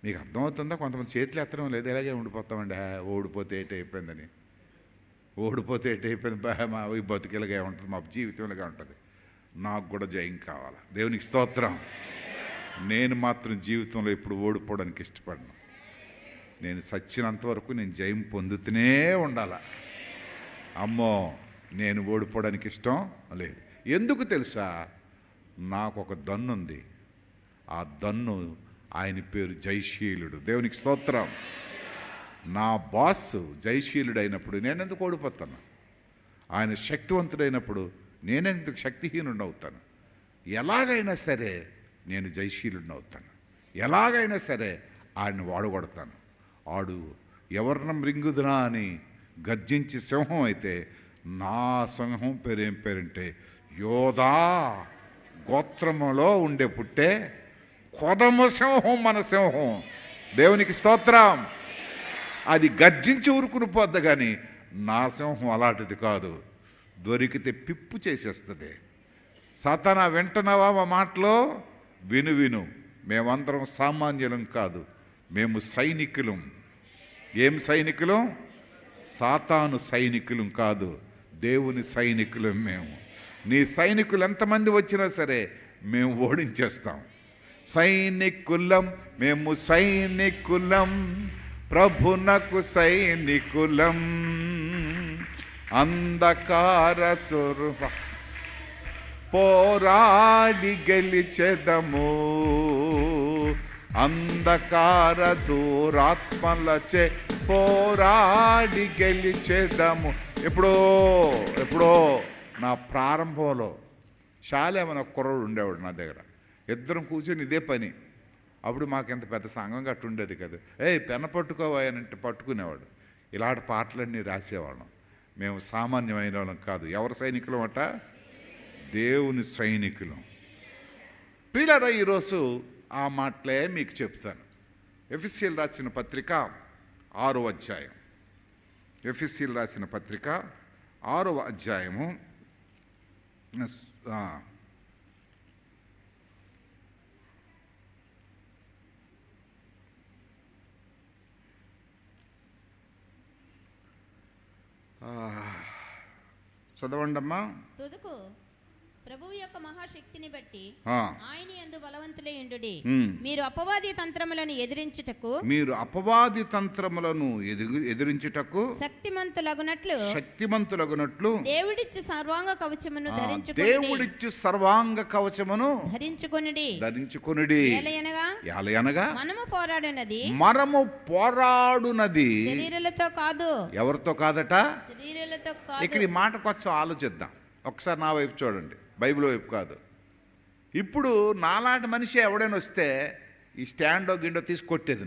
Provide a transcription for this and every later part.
మీకు అర్థమవుతుందా? కొంతమంది చేతులు ఎత్తడం లేదు, ఇలాగే ఉండిపోతామండి. ఓడిపోతే ఏటైపోయిందని, ఓడిపోతే ఏటైపోయింది, మా ఈ బతుకిలాగే ఉంటుంది, మా జీవితం ఇలాగే ఉంటుంది. నాకు కూడా జయం కావాలి. దేవునికి స్తోత్రం. నేను మాత్రం జీవితంలో ఇప్పుడు ఓడిపోవడానికి ఇష్టపడను. నేను సచ్చినంత వరకు నేను జయం పొందుతూనే ఉండాల. అమ్మో, నేను ఓడిపోవడానికి ఇష్టం లేదు. ఎందుకు తెలుసా? నాకు ఒక దన్ను ఉంది. ఆ దన్ను ఆయన పేరు జయశీలుడు. దేవునికి స్తోత్రం. నా బాస్ జయశీలుడు అయినప్పుడు నేనెందుకు ఓడిపోతాను? ఆయన శక్తివంతుడైనప్పుడు నేనెందుకు శక్తిహీనుడిని అవుతాను? ఎలాగైనా సరే నేను జయశీలుడిని అవుతాను. ఎలాగైనా సరే ఆయన్ని వాడగొడతాను. ఆడు ఎవరిన మృంగుదునా అని గర్జించి సింహం అయితే, నా సింహం పేరేం పేరంటే యోధా గోత్రములో ఉండే పుట్టే కొదమ సింహం, మన సింహం. దేవునికి స్తోత్రం. అది గర్జించి ఊరుకుని పోద్ది, కానీ నా సింహం అలాంటిది కాదు. దొరికితే పిప్పు చేసేస్తుంది. సాతానా, వింటున్నావా మా మాటలో? విను. మేమందరం సామాన్యులం కాదు, మేము సైనికులం. ఏం సైనికులం? సాతాను సైనికులం కాదు, దేవుని సైనికులం మేము. నీ సైనికులు ఎంతమంది వచ్చినా సరే మేము ఓడించేస్తాం. సైనికులం మేము, సైనికులం, ప్రభునకు సైనికులం. అంధకార చొరువ పోరాడి గెలిచెదము, అంధకార దూరాత్మలచే పోరాడి గెలిచెదము. ఎప్పుడో నా ప్రారంభంలో శాలేమని ఒక కుర్రోడు ఉండేవాడు నా దగ్గర. ఇద్దరం కూర్చొని ఇదే పని. అప్పుడు మాకెంత పెద్ద సంఘం గట్టు ఉండేది కదా. పెన పట్టుకోవాలంటే పట్టుకునేవాడు. ఇలాంటి పాటలన్నీ రాసేవాళ్ళం. మేము సామాన్యమైన వాళ్ళం కాదు. ఎవరు సైనికులం అట? దేవుని సైనికులం. ప్రియులారా, ఈరోజు ఆ మాటలే మీకు చెప్తాను. ఎఫెసీయులు రాసిన పత్రిక 6వ అధ్యాయం. ఎఫెసీయులు రాసిన పత్రిక 6వ అధ్యాయము. చదవండమ్మా. తుదకు ప్రభువు యొక్క మహాశక్తిని బట్టి ఆయన యందు బలవంతులై ఉండుడి. మీరు అపవాది తంత్రములను ఎదిరించుటకు శక్తిమంతులగునట్లు దేవుడిచ్చి సర్వాంగ కవచమును ధరించుకొనుడి. ఏలయనగా మనము పోరాడునది శరీరులతో కాదు. ఎవరితో కాదట? శరీరులతో కాదు. ఇక్కడ ఈ మాట కొంచెం ఆలోచిద్దాం. ఒకసారి నా వైపు చూడండి, బైబిల్ వైపు కాదు. ఇప్పుడు నాలాంటి మనిషి ఎవడైనా వస్తే ఈ స్టాండో గిండో తీసి కొట్టేది.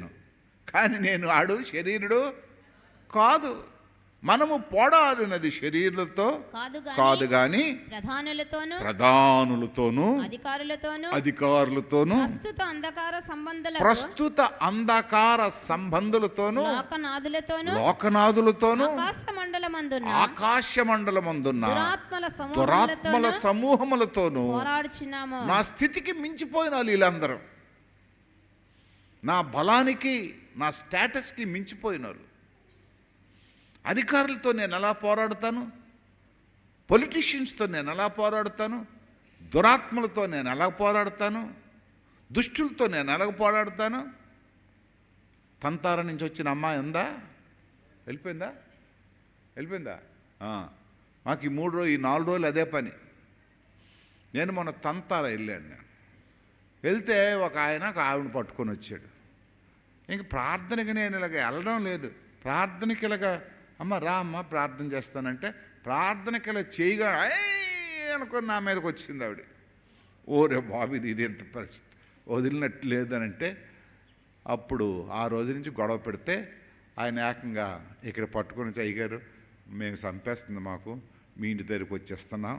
కానీ నేను ఆడు శరీరుడు కాదు. మనము పోరాడినది శరీరులతో కాదు గాని ప్రధానులతోనూ అధికారులతోనూ ప్రస్తుత అంధకార సంబంధులతోనూ లోకనాథులతోనూ ఆకాశమండలమందున్న దురాత్మల సమూహములతోనూ నా స్థితికి మించిపోయిన వీళ్ళందరూ, నా బలానికి నా స్టేటస్కి మించిపోయినారు. అధికారులతో నేను ఎలా పోరాడుతాను? పొలిటీషియన్స్తో నేను ఎలా పోరాడుతాను? దురాత్మలతో నేను ఎలా పోరాడుతాను? దుష్టులతో నేను ఎలా పోరాడుతాను? తంతార నుంచి వచ్చిన అమ్మాయి ఉందా? వెళ్ళిపోయిందా? మాకు ఈ 4 రోజులు అదే పని. నేను మొన్న తంతార వెళ్ళాను. వెళ్తే ఒక ఆవిడని పట్టుకొని వచ్చాడు. ఇంక ప్రార్థనకి నేను ఇలాగ వెళ్ళడం లేదు. ప్రార్థనకి ఇలాగ, అమ్మ రా అమ్మ ప్రార్థన చేస్తానంటే, ప్రార్థనకి ఇలా చేయగా అనుకొని నా మీదకి వచ్చింది ఆవిడ. ఓరే బాబు, ఇది ఎంత పరిస్థితి, వదిలినట్టు లేదనంటే, అప్పుడు ఆ రోజు నుంచి గొడవ పెడితే ఆయన ఏకంగా ఇక్కడ పట్టుకొని అయ్యగారు మేము చంపేస్తుంది, మాకు మీ ఇంటి దగ్గరికి వచ్చేస్తున్నాం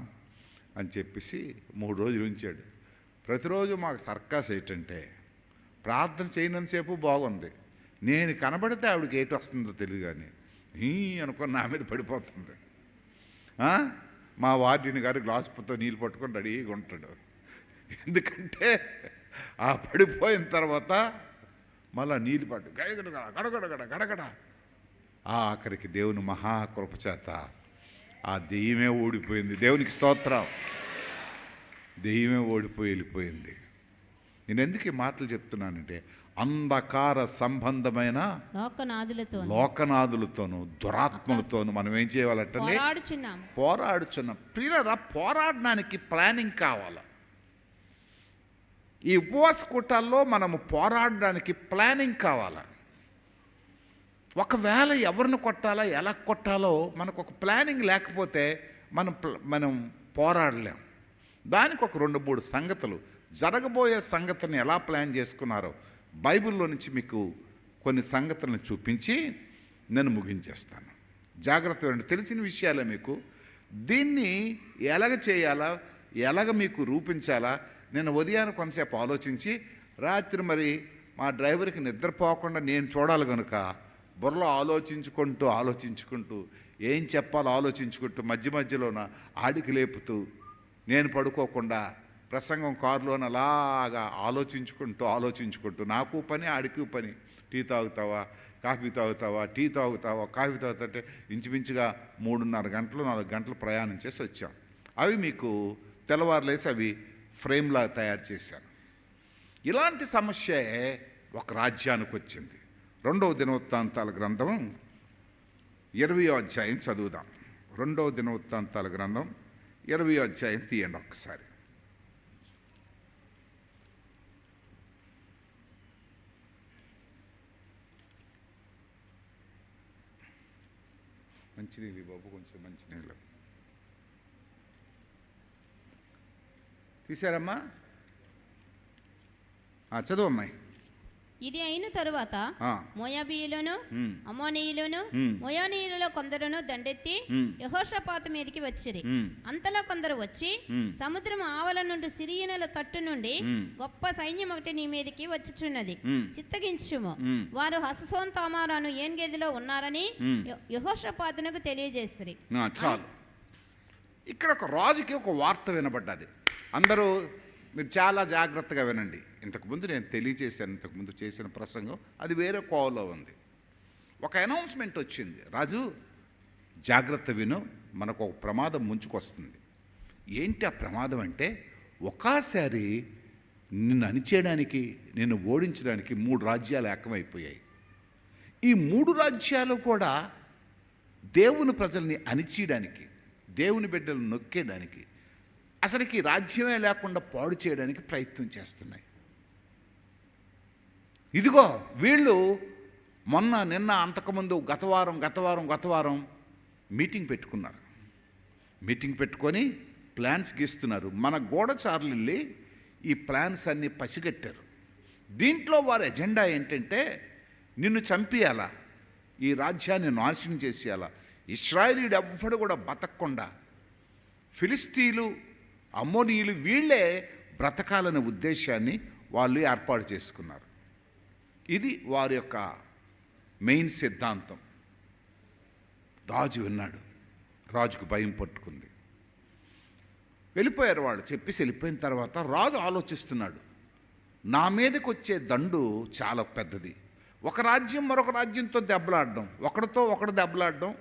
అని చెప్పేసి 3 రోజులు ఉంచాడు. ప్రతిరోజు మాకు సర్కస్ ఏంటంటే, ప్రార్థన చేయనంతసేపు బాగుంది, నేను కనబడితే ఆవిడకి ఏటి వస్తుందో తెలియదు, కానీ అనుకొని నా మీద పడిపోతుంది. మా వార్డిని గారు గ్లాసుతో నీళ్ళు పట్టుకొని రెడీగా ఉంటాడు. ఎందుకంటే ఆ పడిపోయిన తర్వాత మళ్ళా నీళ్ళు పట్టు గడగడ గడగడ గడగడ ఆఖరికి దేవుని మహాకృప చేత ఆ దెయ్యమే ఓడిపోయింది. దేవునికి స్తోత్రం. దెయ్యమే ఓడిపోయి వెళ్ళిపోయింది. నేను ఎందుకు ఈ మాటలు చెప్తున్నానంటే అంధకార సంబంధమైన లోకనాథులతోనూ దురాత్మలతోనూ మనం ఏం చేయాలంటే పోరాడుచున్నాం. ప్రియులారా, పోరాడడానికి ప్లానింగ్ కావాలి. ఈ ఉపవాస కూటాల్లో మనము పోరాడడానికి ప్లానింగ్ కావాలి. ఒకవేళ ఎవరిని కొట్టాలా ఎలా కొట్టాలో మనకు ఒక ప్లానింగ్ లేకపోతే మనం పోరాడలేం. దానికి ఒక 2-3 సంగతులు, జరగబోయే సంగతిని ఎలా ప్లాన్ చేసుకున్నారో బైబిల్లో నుంచి మీకు కొన్ని సంగతులను చూపించి నేను ముగించేస్తాను. జాగ్రత్త, తెలిసిన విషయాలే మీకు. దీన్ని ఎలాగ చేయాలా, ఎలాగ మీకు రూపించాలా, నేను ఉదయాన్ని కొంతసేపు ఆలోచించి రాత్రి మరి మా డ్రైవర్కి నిద్రపోకుండా నేను చూడాలి కనుక బుర్రలో ఆలోచించుకుంటూ ఏం చెప్పాలో ఆలోచించుకుంటూ మధ్య మధ్యలోన ఆడికి లేపుతూ నేను పడుకోకుండా ప్రసంగం కారులోన అలాగా ఆలోచించుకుంటూ నాకు పని ఆడికి పని. టీ తాగుతావా, కాఫీ తాగుతావా, టీ తాగుతావా, కాఫీ తాగుతుంటే ఇంచుమించుగా 3.5 గంటలు 4 గంటలు ప్రయాణం చేసి వచ్చాం. అవి మీకు తెల్లవారులేసి అవి ఫ్రేమ్లా తయారు చేశాను. ఇలాంటి సమస్యే ఒక రాజ్యానికి వచ్చింది. 2వ దినవృత్తాంతాల గ్రంథం 20వ అధ్యాయం చదువుదాం. 2వ దినవృత్తాంతాల గ్రంథం 20వ అధ్యాయం తీయండి ఒక్కసారి. మంచినీళ్ళు బాబు, కొంచెం మంచినీళ్ళు తీశారమ్మా. చదువు అమ్మాయి. ఇది అయిన తరువాత మోయాబీయులను అమ్మోనీయులను మోయానీయులలో కొందరును దండెత్తి యెహోషాపాతు మీదికి వచ్చిరి. అంతలో కొందరు వచ్చి సముద్రం ఆవల నుండి సిరియనుల తట్టు నుండి గొప్ప సైన్యం ఒకటి నీ మీదికి వచ్చుచున్నది, చిత్తగించుము. వారు హససోన్ తామారాను ఏన్ గదిలో ఉన్నారని యెహోషాపాతునకు తెలియజేసిరి. చాలు. ఇక్కడ ఒక రాజుకి ఒక వార్త వినబడ్డది. అందరూ మీరు చాలా జాగ్రత్తగా వినండి. ఇంతకుముందు నేను తెలియజేశాను, ఇంతకుముందు చేసిన ప్రసంగం అది వేరే కోవలో ఉంది. ఒక అనౌన్స్మెంట్ వచ్చింది, రాజు జాగ్రత్త విను, మనకు ఒక ప్రమాదం ముంచుకొస్తుంది. ఏంటి ఆ ప్రమాదం అంటే, ఒక్కసారి నిన్ను అణిచేయడానికి, నిన్ను ఓడించడానికి 3 రాజ్యాలు ఏకమైపోయాయి. ఈ 3 రాజ్యాలు కూడా దేవుని ప్రజల్ని అణిచేయడానికి, దేవుని బిడ్డలను నొక్కేయడానికి, అసలుకి రాజ్యమే లేకుండా పాడు చేయడానికి ప్రయత్నం చేస్తున్నాయి. ఇదిగో వీళ్ళు మొన్న నిన్న అంతకుముందు గత వారం మీటింగ్ పెట్టుకున్నారు. మీటింగ్ పెట్టుకొని ప్లాన్స్ గీస్తున్నారు. మన గూఢచారులు వెళ్ళి ఈ ప్లాన్స్ అన్నీ పసిగట్టారు. దీంట్లో వారి ఎజెండా ఏంటంటే, నిన్ను చంపేయాలా, ఈ రాజ్యాన్ని నాశనం చేసేయాలా, ఇశ్రాయేలీయుడు ఎవ్వడు కూడా బతకకుండా ఫిలిస్తీన్లు అమ్మోనీయులు వీళ్ళే బ్రతకాలనే ఉద్దేశాన్ని వాళ్ళు ఏర్పాటు చేసుకున్నారు. ఇది వారి యొక్క మెయిన్ సిద్ధాంతం. రాజు విన్నాడు, రాజుకు భయం పట్టుకుంది. వెళ్ళిపోయారు వాళ్ళు. చెప్పేసి వెళ్ళిపోయిన తర్వాత రాజు ఆలోచిస్తున్నాడు, నా మీదకి వచ్చే దండు చాలా పెద్దది. ఒక రాజ్యం మరొక రాజ్యంతో దెబ్బలాడడం, ఒకడు దెబ్బలాడడం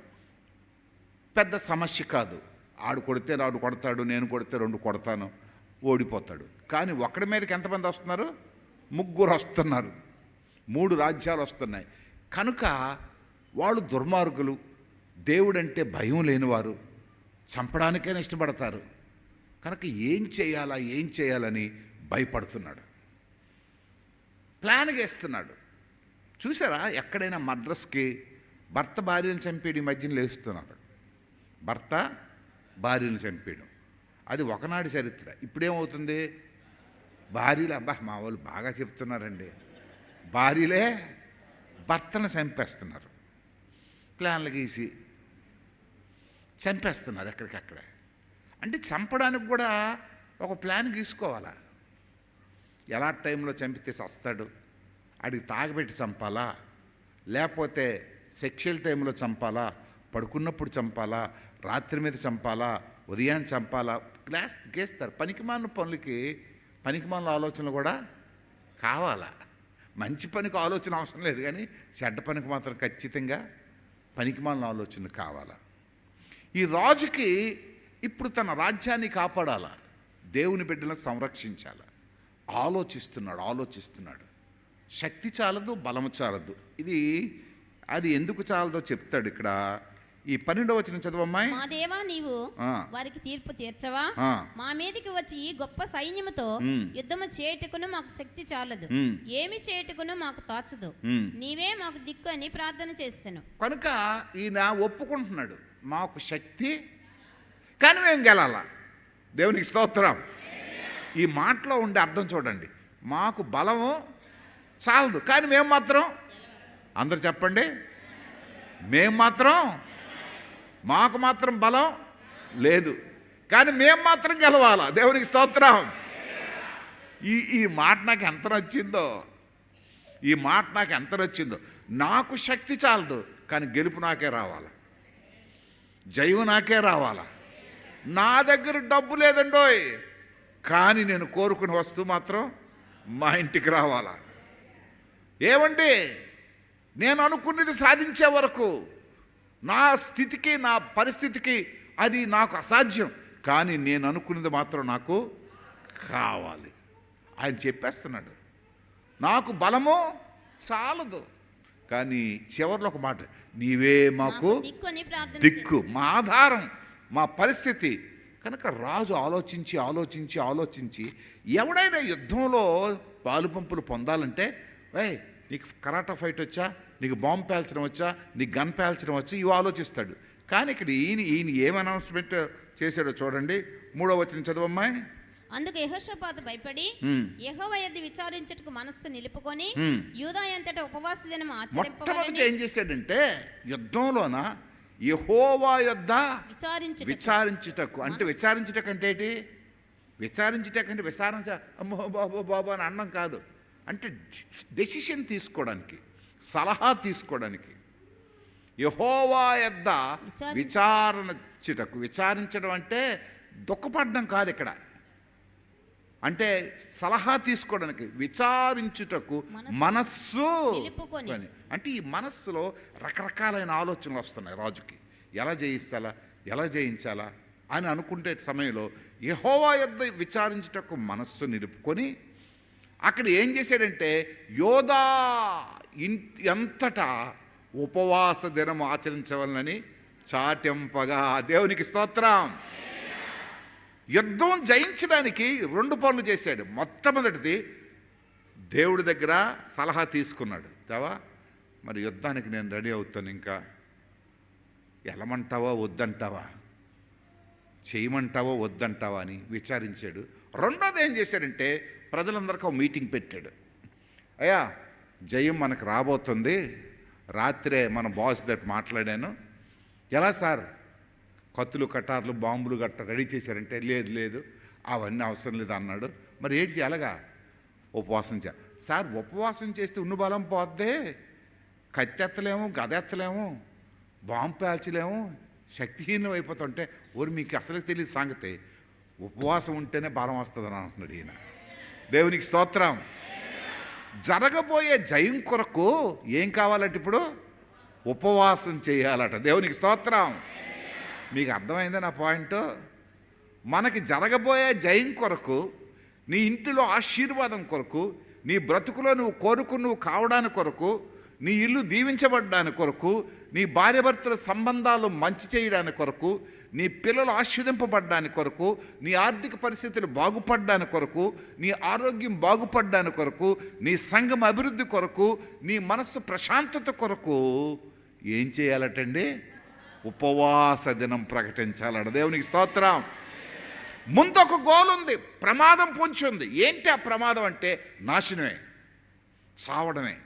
పెద్ద సమస్య కాదు. ఆడు కొడితే రాడు కొడతాడు, నేను కొడితే 2 కొడతాను, ఓడిపోతాడు. కానీ ఒకడి మీదకి ఎంతమంది వస్తున్నారు? 3 వస్తున్నారు. 3 రాజ్యాలు వస్తున్నాయి. కనుక వాళ్ళు దుర్మార్గులు, దేవుడంటే భయం లేనివారు, చంపడానికైనా ఇష్టపడతారు. కనుక ఏం చేయాలని భయపడుతున్నాడు. ప్లాన్ వేస్తున్నాడు. చూసారా, ఎక్కడైనా మద్రస్కి భర్త భార్యను చంపేడు ఈ మధ్యన లేస్తున్నారు. భర్త భార్యను చంపేయడం అది ఒకనాటి చరిత్ర. ఇప్పుడేమవుతుంది, భార్యలు, అబ్బా మా వాళ్ళు బాగా చెప్తున్నారండి, భార్యలే భర్తను చంపేస్తున్నారు. ప్లాన్లు గీసి చంపేస్తున్నారు ఎక్కడికక్కడ. అంటే చంపడానికి కూడా ఒక ప్లాన్ గీసుకోవాలా. ఎలా టైంలో చంపితే చస్తాడు, అడిగి తాగబెట్టి చంపాలా, లేకపోతే సెక్షువల్ టైంలో చంపాలా, పడుకున్నప్పుడు చంపాలా, రాత్రి మీద చంపాలా, ఉదయాన్ని చంపాలా, గేస్తారు. పనికిమాలిన పనులకి పనికిమాలిన ఆలోచనలు కూడా కావాలా. మంచి పనికి ఆలోచన అవసరం లేదు, కానీ చెడ్డ పనికి మాత్రం ఖచ్చితంగా పనికిమాలిన ఆలోచన కావాలా. ఈ రాజుకి ఇప్పుడు తన రాజ్యాన్ని కాపాడాలా, దేవుని బిడ్డలను సంరక్షించాలా, ఆలోచిస్తున్నాడు. శక్తి చాలదు, బలము చాలదు. అది ఎందుకు చాలదో చెప్తాడు ఇక్కడ. ఈ 12వ వచనం చదవమ్మాయి. మా దేవా, నీవు వారికి తీర్పు తీర్చవా? మా మీదికి వచ్చి ఈ గొప్ప సైన్యముతో యుద్ధము చేయుటకును మాకు శక్తి చాలదు, ఏమి చేయుటకును మాకు తోచదు, నీవే మాకు దిక్కు అని ప్రార్థన చేశాను. కనుక ఈయన ఒప్పుకుంటున్నాడు, మాకు శక్తి కానీ మేము గెలాల. దేవునికి స్తోత్రం. ఈ మాటలో ఉండే అర్థం చూడండి. మాకు బలము చాలదు కానీ మేము మాత్రం, అందరు చెప్పండి, మాకు మాత్రం బలం లేదు కానీ మేము మాత్రం గెలవాలా. దేవునికి స్తోత్రం. ఈ మాట నాకు ఎంత నచ్చిందో. నాకు శక్తి చాలదు కానీ గెలుపు నాకే రావాలా, జయం నాకే రావాలా. నా దగ్గర డబ్బు లేదండోయ్ కానీ నేను కోరుకునే వస్తువు మాత్రం మా ఇంటికి రావాలా. ఏమండి, నేను అనుకున్నది సాధించే వరకు నా స్థితికి, నా పరిస్థితికి అది నాకు అసాధ్యం, కానీ నేను అనుకున్నది మాత్రం నాకు కావాలి. ఆయన చెప్పేస్తున్నాడు, నాకు బలము చాలదు కానీ చివరిలో ఒక మాట, నీవే మాకు దిక్కు, మా ఆధారం, మా పరిస్థితి. కనుక రాజు ఆలోచించి ఎవడైనా యుద్ధంలో పాలుపంపులు పొందాలంటే, నీకు కరాటా ఫైట్ వచ్చా, నీకు బాంబు పేల్చడం వచ్చా, నీకు గన్ పేల్చడం వచ్చా, ఇవి ఆలోచిస్తాడు. కానీ ఇక్కడ ఈయన ఏం అనౌన్స్మెంట్ చేశాడో చూడండి. 3వ వచనం చదవమ్మాయి. అందుకు యెహోషాపాతు భయపడి యెహోవా యొద్ద విచారించుటకు మనస్సు నిలుపుకొని యూదా అంతటా ఉపవాస దినం ఆచరింపవలెనని. మొట్టమొదట ఏం చేశాడంటే యయుద్ధంలోన యెహోవా యొద్ద విచారించుటకు. అంటే విచారించుటకు అంటే ఏంటి? విచారించుటకంటే విచారించ అమ్మో బాబు అని అనడం కాదు. అంటే డెసిషన్ తీసుకోవడానికి, సలహా తీసుకోవడానికి. యెహోవా యొద్ద విచారించుటకు. విచారించడం అంటే దుఃఖపడడం కాదు ఇక్కడ, అంటే సలహా తీసుకోవడానికి. విచారించుటకు మనస్సు నిలుపుకొని. అంటే ఈ మనస్సులో రకరకాలైన ఆలోచనలు వస్తున్నాయి రాజుకి. ఎలా జయించాలా అని అనుకుంటే సమయంలో యెహోవా యొద్ద విచారించుటకు మనస్సు నిలుపుకొని అక్కడ ఏం చేశాడంటే యోధా ఎంతటా ఉపవాస దినం ఆచరించవలనని చాటింపగా. దేవునికి స్తోత్రం. యుద్ధం జయించడానికి 2 పనులు చేశాడు. మొట్టమొదటిది దేవుడి దగ్గర సలహా తీసుకున్నాడు. దేవా, మరి యుద్ధానికి నేను రెడీ అవుతాను, ఇంకా వెళ్ళమంటావా వద్దంటావా, చేయమంటావా వద్దంటావా అని విచారించాడు. రెండోది ఏం చేశాడంటే ప్రజలందరికీ ఒక మీటింగ్ పెట్టాడు. అయ్యా, జయం మనకు రాబోతుంది, రాత్రే మన బాస్ దగ్గర మాట్లాడాను, ఎలా సార్ కత్తులు కటార్లు బాంబులు గట్ట రెడీ చేశారంటే లేదు అవన్నీ అవసరం లేదు అన్నాడు. మరి ఏంటి ఎలాగా? ఉపవాసం సార్, ఉపవాసం చేస్తే ఉన్న బలం పోద్దే, కత్తెత్తలేము, గదెత్తలేము, బాంబు పేల్చలేము, శక్తిహీనం అయిపోతుంటే ఊరు మీకు అసలు తెలియదు సంగతి, ఉపవాసం ఉంటేనే బలం వస్తుందని అంటున్నాడు ఈయన. దేవునికి స్తోత్రం. జరగబోయే జయం కొరకు ఏం కావాలంటే ఇప్పుడు ఉపవాసం చేయాలట. దేవునికి స్తోత్రం. మీకు అర్థమైందా నా పాయింట్? మనకి జరగబోయే జయం కొరకు, నీ ఇంటిలో ఆశీర్వాదం కొరకు, నీ బ్రతుకులో నువ్వు కావడానికి కొరకు, నీ ఇల్లు దీవించబడ్డానికి కొరకు, నీ భార్యాభర్తల సంబంధాలు మంచి చేయడానికి కొరకు, నీ పిల్లలు ఆశీర్వదింపబడ్డానికి కొరకు, నీ ఆర్థిక పరిస్థితులు బాగుపడడానికి కొరకు, నీ ఆరోగ్యం బాగుపడడానికి కొరకు, నీ సంఘం అభివృద్ధి కొరకు, నీ మనస్సు ప్రశాంతత కొరకు ఏం చేయాలటండి? ఉపవాస దినం ప్రకటించాలట. దేవునికి స్తోత్రం. ముందు ఒక గోల్ ఉంది, ప్రమాదం పొంచి ఉంది. ఏంటి ఆ ప్రమాదం అంటే? నాశనమే, చావడమే.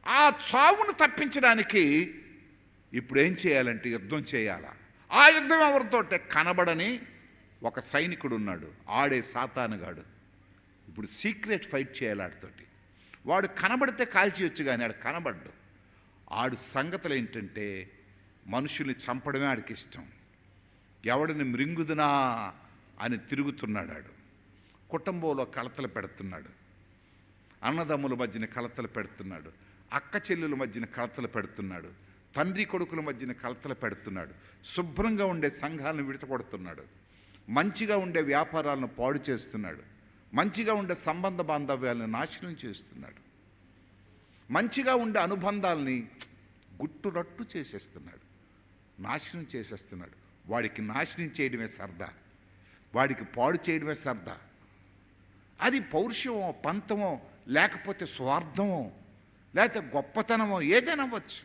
ఆ చావును తప్పించడానికి ఇప్పుడు ఏం చేయాలంటే యుద్ధం చేయాలా. ఆ యుద్ధం ఎవరితోటే? కనబడని ఒక సైనికుడు ఉన్నాడు, ఆడే సాతానుగాడు. ఇప్పుడు సీక్రెట్ ఫైట్ చేయాలి ఆడితోటి. వాడు కనబడితే కాల్చియొచ్చు కానీ ఆడు కనబడ్డు. ఆడు సంగతులు ఏంటంటే మనుషుల్ని చంపడమే ఆడికి ఇష్టం. ఎవడిని మృంగుదునా అని తిరుగుతున్నాడు. ఆడు కుటుంబంలో కలతలు పెడుతున్నాడు. అన్నదమ్ముల మధ్యన కలతలు పెడుతున్నాడు, అక్క చెల్లెల మధ్యన కలతలు పెడుతున్నాడు, తండ్రి కొడుకుల మధ్యన కలతలు పెడుతున్నాడు, శుభ్రంగా ఉండే సంఘాలను విడతకొడుతున్నాడు, మంచిగా ఉండే వ్యాపారాలను పాడు చేస్తున్నాడు, మంచిగా ఉండే సంబంధ బాంధవ్యాలను నాశనం చేస్తున్నాడు, మంచిగా ఉండే అనుబంధాలని గుట్టురట్టు చేసేస్తున్నాడు, నాశనం చేసేస్తున్నాడు. వాడికి నాశనం చేయడమే సరదా, వాడికి పాడు చేయడమే సరదా. అది పౌరుషమో, పంతమో, లేకపోతే స్వార్థమో, లేకపోతే గొప్పతనమో, ఏదైనా అవ్వచ్చు.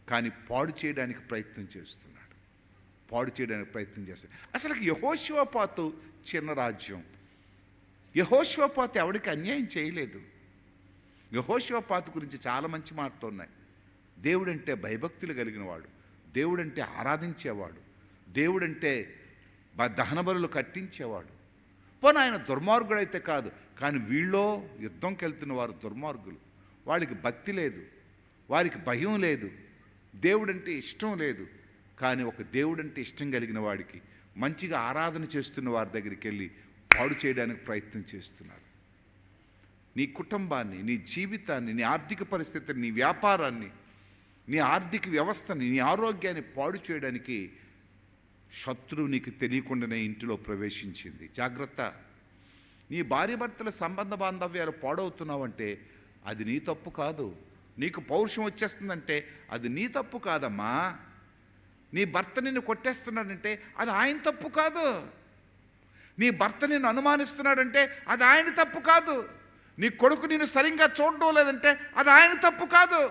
కానీ పాడు చేయడానికి ప్రయత్నం చేస్తున్నాడు, అసలు యెహోషువపాతు చిన్న రాజ్యం. యెహోషువపాతు ఎవరికి అన్యాయం చేయలేదు. యెహోషువపాతు గురించి చాలా మంచి మాటలు ఉన్నాయి. దేవుడంటే భయభక్తులు కలిగిన వాడు, దేవుడంటే ఆరాధించేవాడు, దేవుడంటే దహన బలులు కట్టించేవాడు. పోనీ ఆయన దుర్మార్గుడైతే కాదు, కానీ వీళ్ళో యుద్ధంకి వెళ్తున్న వారు దుర్మార్గులు. వాళ్ళకి భక్తి లేదు, వారికి భయం లేదు, దేవుడంటే ఇష్టం లేదు. కానీ ఒక దేవుడంటే ఇష్టం కలిగిన వాడికి, మంచిగా ఆరాధన చేస్తున్న వారి దగ్గరికి వెళ్ళి పాడు చేయడానికి ప్రయత్నం చేస్తున్నారు. నీ కుటుంబాన్ని, నీ జీవితాన్ని, నీ ఆర్థిక పరిస్థితిని, నీ వ్యాపారాన్ని, నీ ఆర్థిక వ్యవస్థని, నీ ఆరోగ్యాన్ని పాడు చేయడానికి శత్రువు నీకు తెలియకుండానే ఇంటిలో ప్రవేశించింది. జాగ్రత్త. నీ భార్యాభర్తల సంబంధ బాంధవ్యాలు పాడవుతున్నావంటే అది నీ తప్పు కాదు. నీకు పౌరుషం వచ్చేస్తుందంటే అది నీ తప్పు కాదమ్మా. నీ భర్త నిన్ను కొట్టేస్తున్నాడంటే అది ఆయన తప్పు కాదు. నీ భర్త నిన్ను అనుమానిస్తున్నాడంటే అది ఆయన తప్పు కాదు. నీ కొడుకు నిన్ను సరిగ్గా చూడడం లేదంటే అది ఆయన తప్పు కాదు.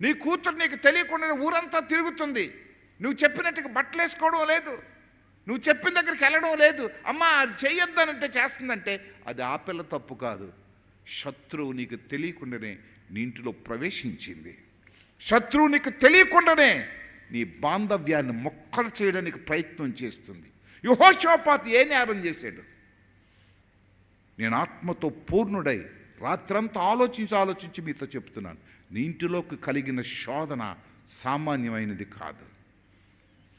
నీ కూతురు నీకు తెలియకుండా ఊరంతా తిరుగుతుంది, నువ్వు చెప్పినట్టుగా బట్టలు వేసుకోవడం లేదు, నువ్వు చెప్పిన దగ్గరికి వెళ్ళడం లేదు, అమ్మ అది చేయొద్దనంటే చేస్తుందంటే అది ఆ పిల్ల తప్పు కాదు. శత్రువు నీకు తెలియకుండానే నీ ఇంటిలో ప్రవేశించింది. శత్రువు నీకు తెలియకుండానే నీ బాంధవ్యాన్ని మొక్కలు చేయడానికి ప్రయత్నం చేస్తుంది. యెహోషువపాతు ఏ నేరం చేశాడు? నేను ఆత్మతో పూర్ణుడై రాత్రంతా ఆలోచించి మీతో చెప్తున్నాను, నీ ఇంటిలోకి కలిగిన శోధన సామాన్యమైనది కాదు.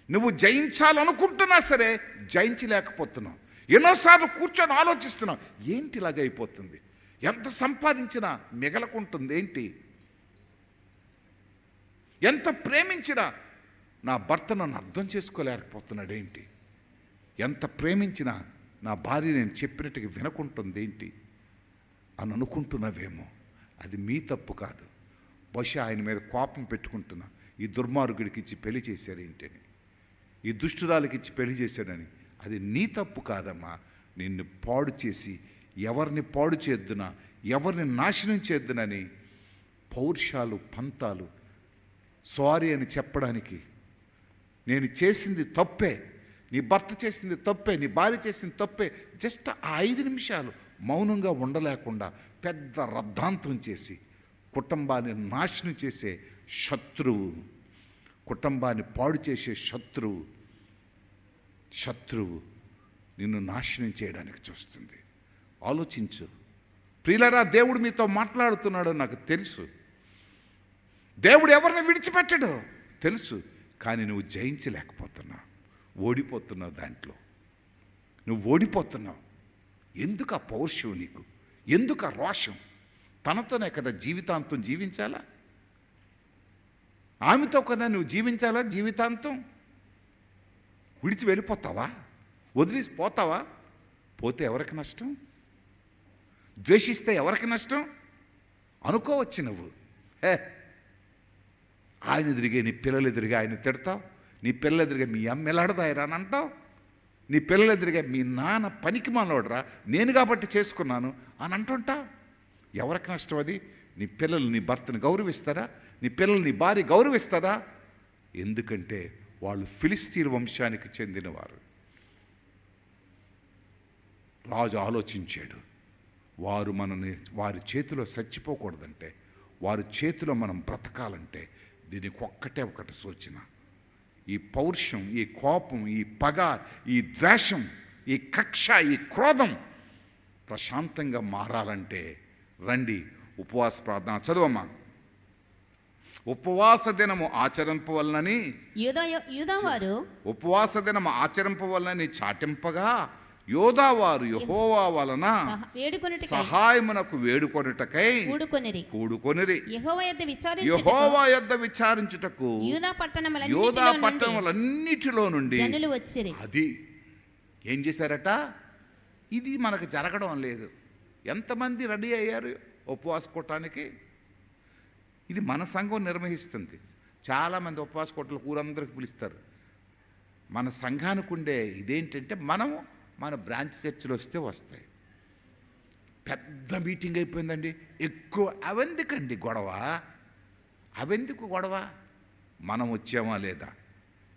నువ్వు జయించాలనుకుంటున్నా సరే జయించలేకపోతున్నావు. ఎన్నోసార్లు కూర్చొని ఆలోచిస్తున్నావు, ఏంటి ఇలాగైపోతుంది, ఎంత సంపాదించినా మిగలకుంటుంది ఏంటి, ఎంత ప్రేమించినా నా భర్త నన్ను అర్థం చేసుకోలేకపోతున్నాడు ఏంటి, ఎంత ప్రేమించినా నా భార్య నేను చెప్పినట్టుగా వినకుంటుంది ఏంటి అని అనుకుంటున్నావేమో. అది మీ తప్పు కాదు. బహుశా ఆయన మీద కోపం పెట్టుకుంటున్నా, ఈ దుర్మార్గుడికి ఇచ్చి పెళ్లి చేశారేంటని, ఈ దుష్టురాలకి ఇచ్చి పెళ్లి చేశాడని. అది నీ తప్పు కాదమ్మా. నిన్ను పాడు చేసి ఎవరిని పాడు చేద్దునా, ఎవరిని నాశనం చేద్దునని పౌరుషాలు, పంతాలు, సారీ అని చెప్పడానికి, నేను చేసింది తప్పే, నీ భర్త చేసింది తప్పే, నీ భార్య చేసింది తప్పే, జస్ట్ ఆ 5 నిమిషాలు మౌనంగా ఉండలేకుండా పెద్ద రద్ధాంతం చేసి కుటుంబాన్ని నాశనం చేసే శత్రువు, కుటుంబాన్ని పాడు చేసే శత్రువు నిన్ను నాశనం చేయడానికి చూస్తుంది. ఆలోచించు ప్రియులారా. దేవుడు మీతో మాట్లాడుతున్నాడో నాకు తెలుసు. దేవుడు ఎవరిని విడిచిపెట్టడో తెలుసు. కానీ నువ్వు జయించలేకపోతున్నావు, ఓడిపోతున్నావు. దాంట్లో నువ్వు ఓడిపోతున్నావు. ఎందుకు ఆ పౌరుషం నీకు, ఎందుకు ఆ రోషం? తనతోనే కదా జీవితాంతం జీవించాలా, ఆమెతో కదా నువ్వు జీవించాలా జీవితాంతం. విడిచి వెళ్ళిపోతావా, వదిలేసి పోతావా? పోతే ఎవరికి నష్టం? ద్వేషిస్తే ఎవరికి నష్టం అనుకోవచ్చు నువ్వు. ఆయన ఎదురుగా, నీ పిల్లలు ఎదురుగా ఆయన తిడతావు, నీ పిల్లలు ఎదురుగా మీ అమ్మ ఎలాడదాయరా అని అంటావు, నీ పిల్లలు ఎదురుగా మీ నాన్న పనికి మాలోడరా, నేను కాబట్టి చేసుకున్నాను అని అంటుంటావు. ఎవరికి నష్టం అది? నీ పిల్లలు నీ భర్తను గౌరవిస్తారా? నీ పిల్లలు నీ భార్య గౌరవిస్తుందా? ఎందుకంటే వాళ్ళు ఫిలిస్తీన్ వంశానికి చెందినవారు. రాజు ఆలోచించాడు, వారి చేతిలో చచ్చిపోకూడదంటే, వారి చేతిలో మనం బ్రతకాలంటే దీనికి ఒకటి సూచన. ఈ పౌరుషం, ఈ కోపం, ఈ పగ, ఈ ద్వేషం, ఈ కక్ష, ఈ క్రోధం ప్రశాంతంగా మారాలంటే రండి ఉపవాస ప్రార్థన చదువమ్మా. ఉపవాస దినము ఆచరింపవలనని యూదావారు ఉపవాస దినము ఆచరింపవలనని చాటింపగా యోధావారు యెహోవా వలన వేడుకొనుటకై సహాయమునకు వేడుకొనుటకై కూడుకొనిరి. యెహోవా యొద్ద విచారించుటకు యూదా పట్టణములన్నిటిలో నుండి జనులు వచ్చిరి. అది ఏం చేశారట? ఇది మనకు జరగడం లేదు. ఎంతమంది రెడీ అయ్యారు ఉపవాస కూటానికి? ఇది మన సంఘం నిర్వహిస్తుంది. చాలామంది ఉపవాస కూటలు ఊరందరికి పిలుస్తారు. మన సంఘానికి ఉండే ఇదేంటంటే మనము మన బ్రాంచ్ చర్చిలు వస్తే వస్తాయి. పెద్ద మీటింగ్ అయిపోయిందండి, ఎక్కువ అవెందుకండి గొడవ? అవెందుకు గొడవ? మనం వచ్చామా లేదా?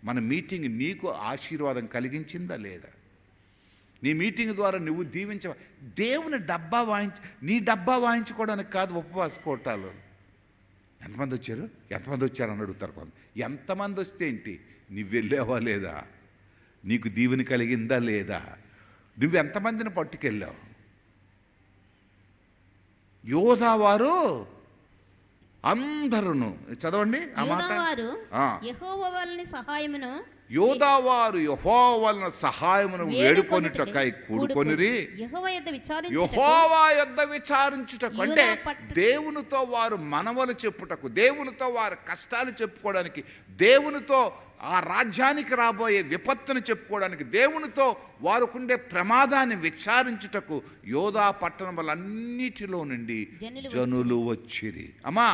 మన మీటింగ్ నీకు ఆశీర్వాదం కలిగించిందా లేదా? నీ మీటింగ్ ద్వారా నువ్వు దీవించ దేవుని డబ్బా నీ డబ్బా వాయించుకోవడానికి కాదు ఉపవాస కూటాలు. ఎంతమంది వచ్చారు అని అడుగుతారు కొంత. ఎంతమంది వస్తే ఏంటి? నువ్వు వెళ్ళావా లేదా? నీకు దీవెన కలిగిందా లేదా? నువ్వు ఎంతమందిని పట్టుకెళ్ళావు? యోధావారు అందరూను, చదవండి ఆ మాట. యోధావారు యెహోవా వలన సహాయమును వేడుకొనుటకై కూడుకొనిరి. యెహోవా యొద్ద విచారించుటకు అంటే దేవునితో వారు మనవలు చెప్పుటకు, దేవునితో వారి కష్టాలు చెప్పుకోవడానికి, దేవునితో ఆ రాజ్యానికి రాబోయే విపత్తును చెప్పుకోవడానికి, దేవునితో వారుకుండే ప్రమాదాన్ని విచారించుటకు యోధా పట్టణములన్నిటిలో నుండి జనులు వచ్చిరి. అమ్మా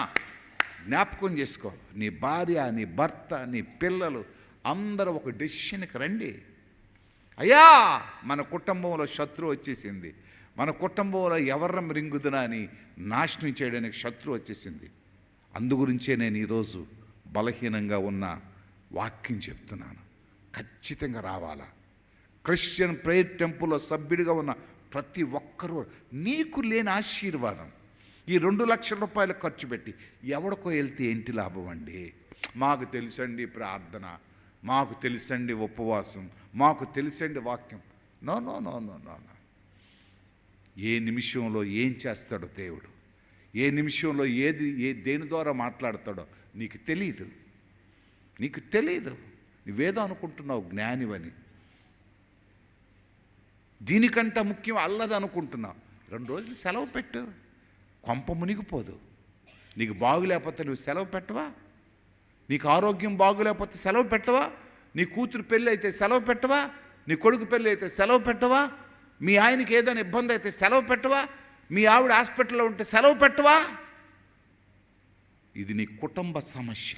జ్ఞాపకం చేసుకో, నీ భార్య, నీ భర్త, నీ పిల్లలు అందరూ ఒక డెసిషన్కి రండి. అయ్యా మన కుటుంబంలో శత్రువు వచ్చేసింది, మన కుటుంబంలో ఎవరం రింగుదునా అని నాశనం చేయడానికి శత్రువు వచ్చేసింది. అందుగురించే నేను ఈరోజు బలహీనంగా ఉన్న వాక్యం చెప్తున్నాను. ఖచ్చితంగా రావాలా. క్రిస్టియన్ ప్రేయర్ టెంపుల్లో సభ్యుడిగా ఉన్న ప్రతి ఒక్కరూ నీకు లేని ఆశీర్వాదం. ఈ 2 లక్షల రూపాయలు ఖర్చు పెట్టి ఎవడికో వెళ్తే ఏంటి లాభం అండి? మాకు తెలుసండి ప్రార్థన, మాకు తెలుసండి ఉపవాసం, మాకు తెలుసండి వాక్యం. No no no no no no. ఏ నిమిషంలో ఏం చేస్తాడో దేవుడు, ఏ నిమిషంలో దేని ద్వారా మాట్లాడతాడో నీకు తెలియదు. నువ్వేదో అనుకుంటున్నావు జ్ఞానివని. దీనికంటే ముఖ్యం అల్లది అనుకుంటున్నావు. 2 రోజులు సెలవు పెట్టు, కొంప మునిగిపోదు. నీకు బాగులేకపోతే నువ్వు సెలవు పెట్టవా? నీకు ఆరోగ్యం బాగులేకపోతే సెలవు పెట్టవా? నీ కూతురు పెళ్ళి అయితే సెలవు పెట్టవా? నీ కొడుకు పెళ్ళి అయితే సెలవు పెట్టవా? మీ ఆయనకి ఏదైనా ఇబ్బంది అయితే సెలవు పెట్టవా? మీ ఆవిడ హాస్పిటల్లో ఉంటే సెలవు పెట్టవా? ఇది నీ కుటుంబ సమస్య.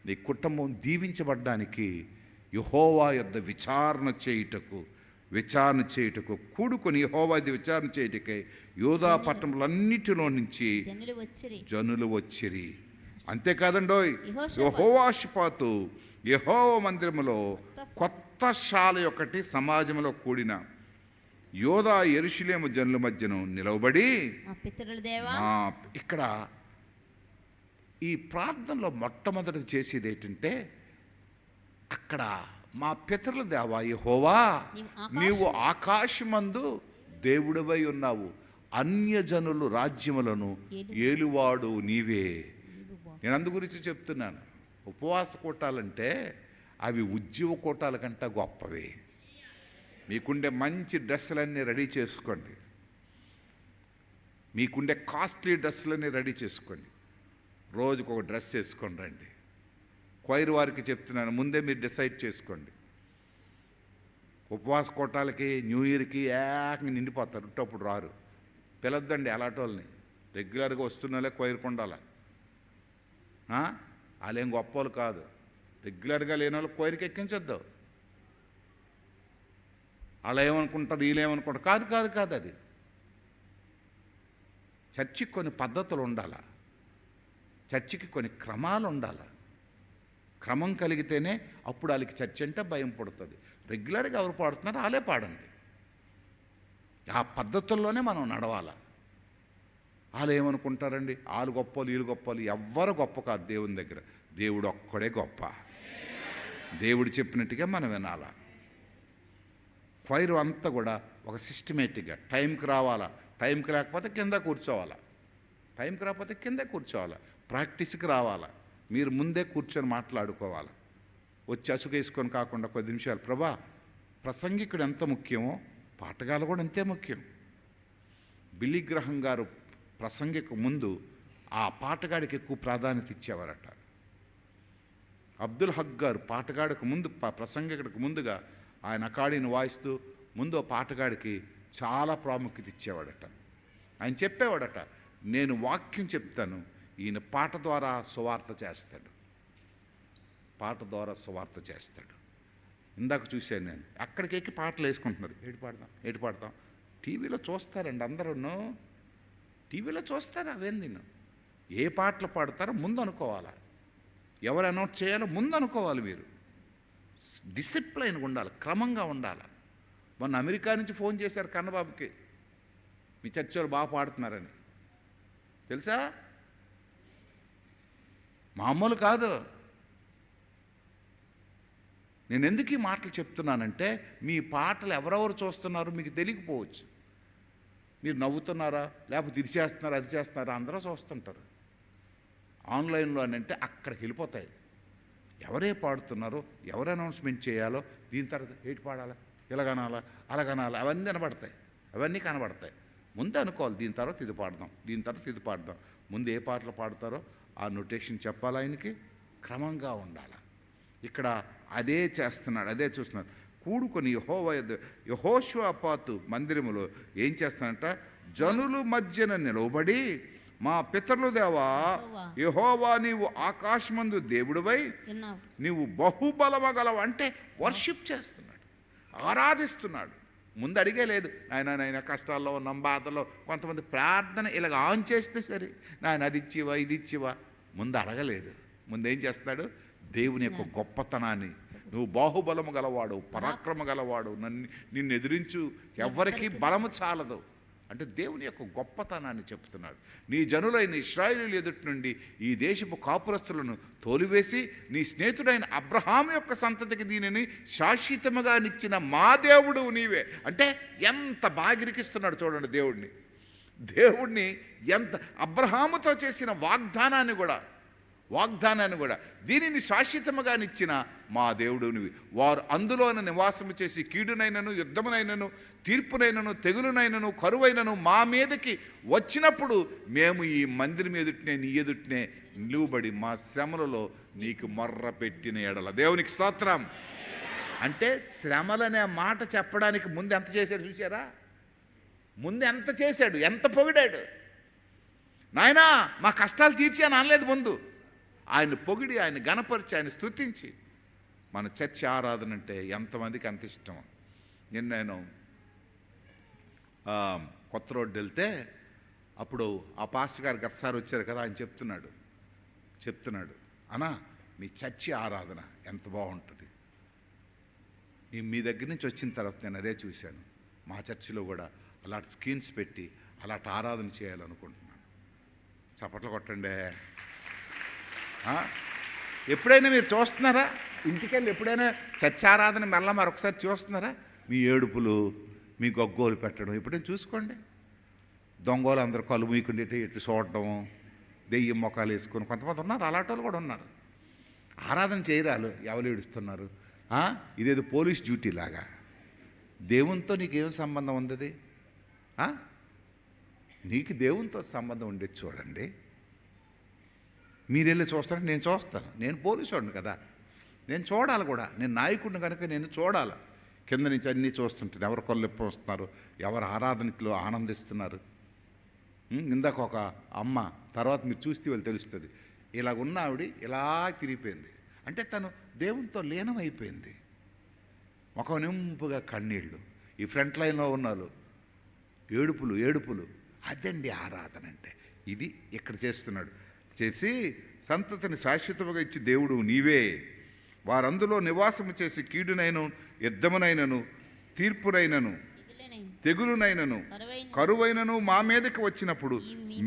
నీ కుటుంబం దీవించబడ్డానికి యెహోవా యొద్ద విచారణ చేయుటకు కూడుకొని యెహోవాది విచారణ చేయుటకై యోధా పట్టణములన్నిటిలో నుంచి జనులు వచ్చిరి. అంతేకాదండోయ్, యెహోవాషపాతు యెహోవా మందిరములో కొత్త శాల ఒకటి సమాజంలో కూడిన యోధా యెరూషలేము జనుల మధ్యను నిలవబడి, ఇక్కడ ఈ ప్రార్థనలో మొట్టమొదటి చేసేది ఏంటంటే, అక్కడ మా పితరుల దేవా యెహోవా, నీవు ఆకాశమందు దేవుడివై ఉన్నావు, అన్యజనులు రాజ్యములను ఏలువాడు నీవే. నేను అందు గురించి చెప్తున్నాను. ఉపవాస కూటాలంటే అవి ఉద్యోగ కూటాల కంటే గొప్పవి. మీకుండే మంచి డ్రెస్సులన్నీ రెడీ చేసుకోండి, మీకుండే కాస్ట్లీ డ్రెస్సులన్నీ రెడీ చేసుకోండి. రోజుకు ఒక డ్రెస్ చేసుకొని రండి. క్వైర్ వారికి చెప్తున్నాను, ముందే మీరు డిసైడ్ చేసుకోండి. ఉపవాస కూటాలకి న్యూ ఇయర్కి ఏకంగా నిండిపోతారు, ఇట్టప్పుడు రారు. పిలద్దండి అలాంటి వాళ్ళని. రెగ్యులర్గా వస్తున్నలే క్వైర్కి ఉండాలా. వాళ్ళేం గొప్ప వాళ్ళు కాదు. రెగ్యులర్గా లేని వాళ్ళు క్వైర్కి ఎక్కించొద్దు. వాళ్ళు ఏమనుకుంటారు, వీళ్ళేమనుకుంటారు. కాదు కాదు కాదు అది చర్చికి కొన్ని పద్ధతులు ఉండాలా, చర్చికి కొన్ని క్రమాలు ఉండాలి. క్రమం కలిగితేనే అప్పుడు వాళ్ళకి చర్చ్ అంటే భయం పుడుతుంది. రెగ్యులర్గా ఎవరు పాడుతున్నారు వాళ్ళే పాడండి. ఆ పద్ధతుల్లోనే మనం నడవాలి. వాళ్ళు ఏమనుకుంటారండి, వాళ్ళు గొప్పలు వీళ్ళు గొప్పలు. ఎవ్వరు గొప్ప కాదు దేవుని దగ్గర. దేవుడు ఒక్కడే గొప్ప. దేవుడు చెప్పినట్టుగా మనం వినాలా. ఫైర్ అంతా కూడా ఒక సిస్టమేటిక్గా టైంకి రావాలా. టైంకి లేకపోతే కింద కూర్చోవాలా, టైంకి రాకపోతే కింద కూర్చోవాలా. ప్రాక్టీస్కి రావాలా. మీరు ముందే కూర్చొని మాట్లాడుకోవాలి. వచ్చి అసుకేసుకొని కాకుండా 10 నిమిషాలు, ప్రభా ప్రసంగికుడు ఎంత ముఖ్యమో పాటగాలు కూడా అంతే ముఖ్యం. బిల్లీ గ్రహం గారు ప్రసంగికు ముందు ఆ పాటగాడికి ఎక్కువ ప్రాధాన్యత ఇచ్చేవారట. అబ్దుల్ హక్ గారు పాటగాడికి ముందు, ప్రసంగికుడికి ముందుగా ఆయన అకాడీని వాయిస్తూ ముందు పాటగాడికి చాలా ప్రాముఖ్యత ఇచ్చేవాడట. ఆయన చెప్పేవాడట, నేను వాక్యం చెప్తాను, ఈయన పాట ద్వారా సువార్త చేస్తాడు, పాట ద్వారా సువార్త చేస్తాడు. ఇందాక చూశాను నేను, అక్కడికి ఎక్కి పాటలు వేసుకుంటున్నారు, ఏటి పాడతాం టీవీలో చూస్తారండి అందరూ, టీవీలో చూస్తారు. అవేంది ఏ పాటలు పాడతారో ముందు అనుకోవాలా, ఎవరు అనౌన్స్ చేయాలో ముందు అనుకోవాలి. మీరు డిసిప్లైన్గా ఉండాలి, క్రమంగా ఉండాలి. మొన్న అమెరికా నుంచి ఫోన్ చేశారు కన్నబాబుకి, మీ చర్చలు బాగా పాడుతున్నారని. తెలుసా, మామూలు కాదు. నేను ఎందుకు ఈ మాటలు చెప్తున్నానంటే, మీ పాటలు ఎవరెవరు చూస్తున్నారో మీకు తెలియకపోవచ్చు. మీరు నవ్వుతున్నారా, లేకపోతే ఇది చేస్తున్నారా, అది చేస్తున్నారా, అందరూ చూస్తుంటారు. ఆన్లైన్లో అని అంటే అక్కడికి వెళ్ళిపోతాయి. ఎవరే పాడుతున్నారో, ఎవరు అనౌన్స్మెంట్ చేయాలో, దీని తర్వాత ఏటి పాడాలా, ఇలాగనాలా, అలాగనాలా, అవన్నీ కనబడతాయి, అవన్నీ కనబడతాయి. ముందు అనుకోవాలి, దీని తర్వాత ఇది పాడదాం, దీని తర్వాత ఇది పాడదాం. ముందు ఏ పాటలు పాడతారో ఆ నొటేషన్ చెప్పాలి, ఆయనకి క్రమంగా ఉండాలి. ఇక్కడ అదే చేస్తున్నాడు, అదే చూస్తున్నాడు. కూడుకొని యెహోషువపాతు మందిరములో ఏం చేస్తానంట, జనులు మధ్యన నిలవబడి, మా పితరులు దేవా యెహోవా నీవు ఆకాశమందు దేవుడివై నీవు బహుబలమగలవు అంటే వర్షిప్ చేస్తున్నాడు, ఆరాధిస్తున్నాడు. ముందు అడిగే లేదు, నాయన కష్టాల్లో ఉన్నాం, బాధలో. కొంతమంది ప్రార్థన ఇలాగ ఆన్ చేస్తే సరే, నాయన అది ఇచ్చివా, ఇది ఇచ్చివా, ముందు అడగలేదు. ముందు ఏం చేస్తున్నాడు, దేవుని యొక్క గొప్పతనాన్ని, నువ్వు బాహుబలము గలవాడు, పరాక్రమ గలవాడు, నిన్ను ఎదిరించు, ఎవ్వరికీ బలము చాలదు అంటే దేవుని యొక్క గొప్పతనాన్ని చెప్తున్నాడు. నీ జనులైన ఇశ్రాయేలీయుల ఎదుటి నుండి ఈ దేశపు కాపురస్తులను తోలివేసి నీ స్నేహితుడైన అబ్రహాము యొక్క సంతతికి దీనిని శాశ్వతముగా నిచ్చిన మా దేవుడు నీవే అంటే ఎంత బాగిరికిస్తున్నాడు చూడండి దేవుడిని ఎంత అబ్రహాముతో చేసిన వాగ్దానాన్ని కూడా దీనిని శాశ్వతముగా నిచ్చిన మా దేవుడు నీవి. వారు అందులోన నివాసము చేసి కీడునైనను, యుద్ధమునైనను, తీర్పునైనను, తెగులునైనను, కరువైనను మా మీదకి వచ్చినప్పుడు మేము ఈ మందిరం ఎదుటినే, నీ ఎదుటినే నిలువబడి మా శ్రమలలో నీకు మొర్ర పెట్టిన ఎడల. దేవునికి స్తోత్రం. అంటే శ్రమలనే మాట చెప్పడానికి ముందు ఎంత చేశాడు చూసారా? ముందు ఎంత చేశాడు, ఎంత పొగిడాడు. నాయనా మా కష్టాలు తీర్చి అని అనలేదు. ముందు ఆయన పొగిడి, ఆయన గణపరిచి, ఆయన స్తుతించి. మన చర్చ ఆరాధన అంటే ఎంతమందికి అంత ఇష్టం. నేను కొత్త రోడ్డు వెళ్తే అప్పుడు ఆ పాస్టర్ గారు గతసారి వచ్చారు కదా, ఆయన చెప్తున్నాడు అన్నా మీ చర్చి ఆరాధన ఎంత బాగుంటుంది. మీ దగ్గర నుంచి వచ్చిన తర్వాత నేను అదే చూశాను. మా చర్చిలో కూడా అలాంటి స్క్రీన్స్ పెట్టి అలాంటి ఆరాధన చేయాలనుకుంటున్నాను. చప్పట్లు కొట్టండి. ఎప్పుడైనా మీరు చూస్తున్నారా? ఇంటికెళ్ళి ఎప్పుడైనా చర్చ ఆరాధన మళ్ళీ మరొకసారి చూస్తున్నారా? మీ ఏడుపులు, మీ గొగ్గోలు పెట్టడం ఎప్పుడైనా చూసుకోండి. దొంగలు అందరూ కళ్ళు మూయకుండా ఇటు చూడడం, దెయ్యం మొక్కలు వేసుకొని కొంతమంది ఉన్నారు, అలాంటి వాళ్ళు కూడా ఉన్నారు. ఆరాధన చేయరాలు ఎవరు ఏడుస్తున్నారు. ఇదేదో పోలీస్ డ్యూటీ లాగా. దేవునితో నీకేం సంబంధం ఉంది? నీకు దేవునితో సంబంధం ఉండేది చూడండి. మీరు వెళ్ళి చూస్తారంటే నేను చూస్తాను. నేను పోలీసు వాడిని కదా, నేను చూడాలి కూడా. నేను నాయకుడిని కనుక నేను చూడాలి. కింద నుంచి అన్నీ చూస్తుంటాను. ఎవరు కొల్లెప్ప వస్తున్నారు, ఎవరు ఆరాధనలో ఆనందిస్తున్నారు. ఇందాక ఒక అమ్మ, తర్వాత మీరు చూస్తే వాళ్ళు తెలుస్తుంది, ఇలాగున్న ఆవిడ ఇలా తిరిగిపోయింది అంటే తను దేవునితో లీనమైపోయింది. ఒక నింపుగా కన్నీళ్ళు. ఈ ఫ్రంట్ లైన్లో ఉన్నారు, ఏడుపులు. అదండి ఆరాధన అంటే. ఇది ఇక్కడ చేస్తున్నాడు. చేసి సంతతిని శాశ్వతముగా ఇచ్చి దేవుడు నీవే, వారందులో నివాసము చేసి కీడునైనను, యుద్ధమునైనను, తీర్పునైనను, తెగులునైనను, కరువైనను మా మీదకి వచ్చినప్పుడు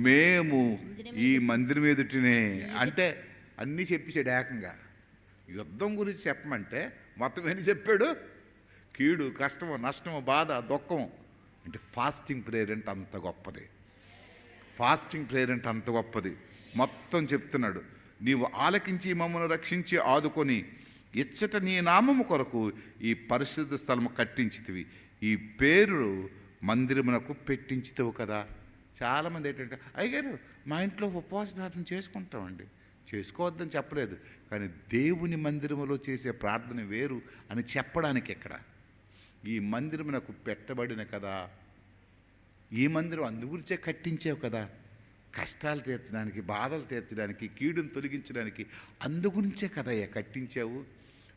మేము ఈ మందిరం ఎదుటినే అంటే అన్నీ చెప్పేసాడు ఏకంగా. యుద్ధం గురించి చెప్పమంటే మొత్తం ఏం చెప్పాడు? కీడు, కష్టము, నష్టము, బాధ, దుఃఖం. అంటే ఫాస్టింగ్ ప్రేయర్ అంటే అంత గొప్పది. మొత్తం చెప్తున్నాడు. నీవు ఆలకించి మమ్మల్ని రక్షించి ఆదుకొని ఇచ్చట నీ నామము కొరకు ఈ పరిశుద్ధ స్థలము కట్టించితివి. ఈ పేరు మందిరమునకు పెట్టించుతావు కదా. చాలామంది ఏంటంటే, అయ్యగారు మా ఇంట్లో ఉపవాస ప్రార్థన చేసుకుంటామండి. చేసుకోవద్దని చెప్పలేదు, కానీ దేవుని మందిరములో చేసే ప్రార్థన వేరు అని చెప్పడానికి ఎక్కడ. ఈ మందిరమునకు పెట్టబడిన కదా, ఈ మందిరం అందుగురించే కట్టించావు కదా, కష్టాలు తీర్చడానికి, బాధలు తీర్చడానికి, కీడును తొలగించడానికి అందుగురించే కదా కట్టించావు.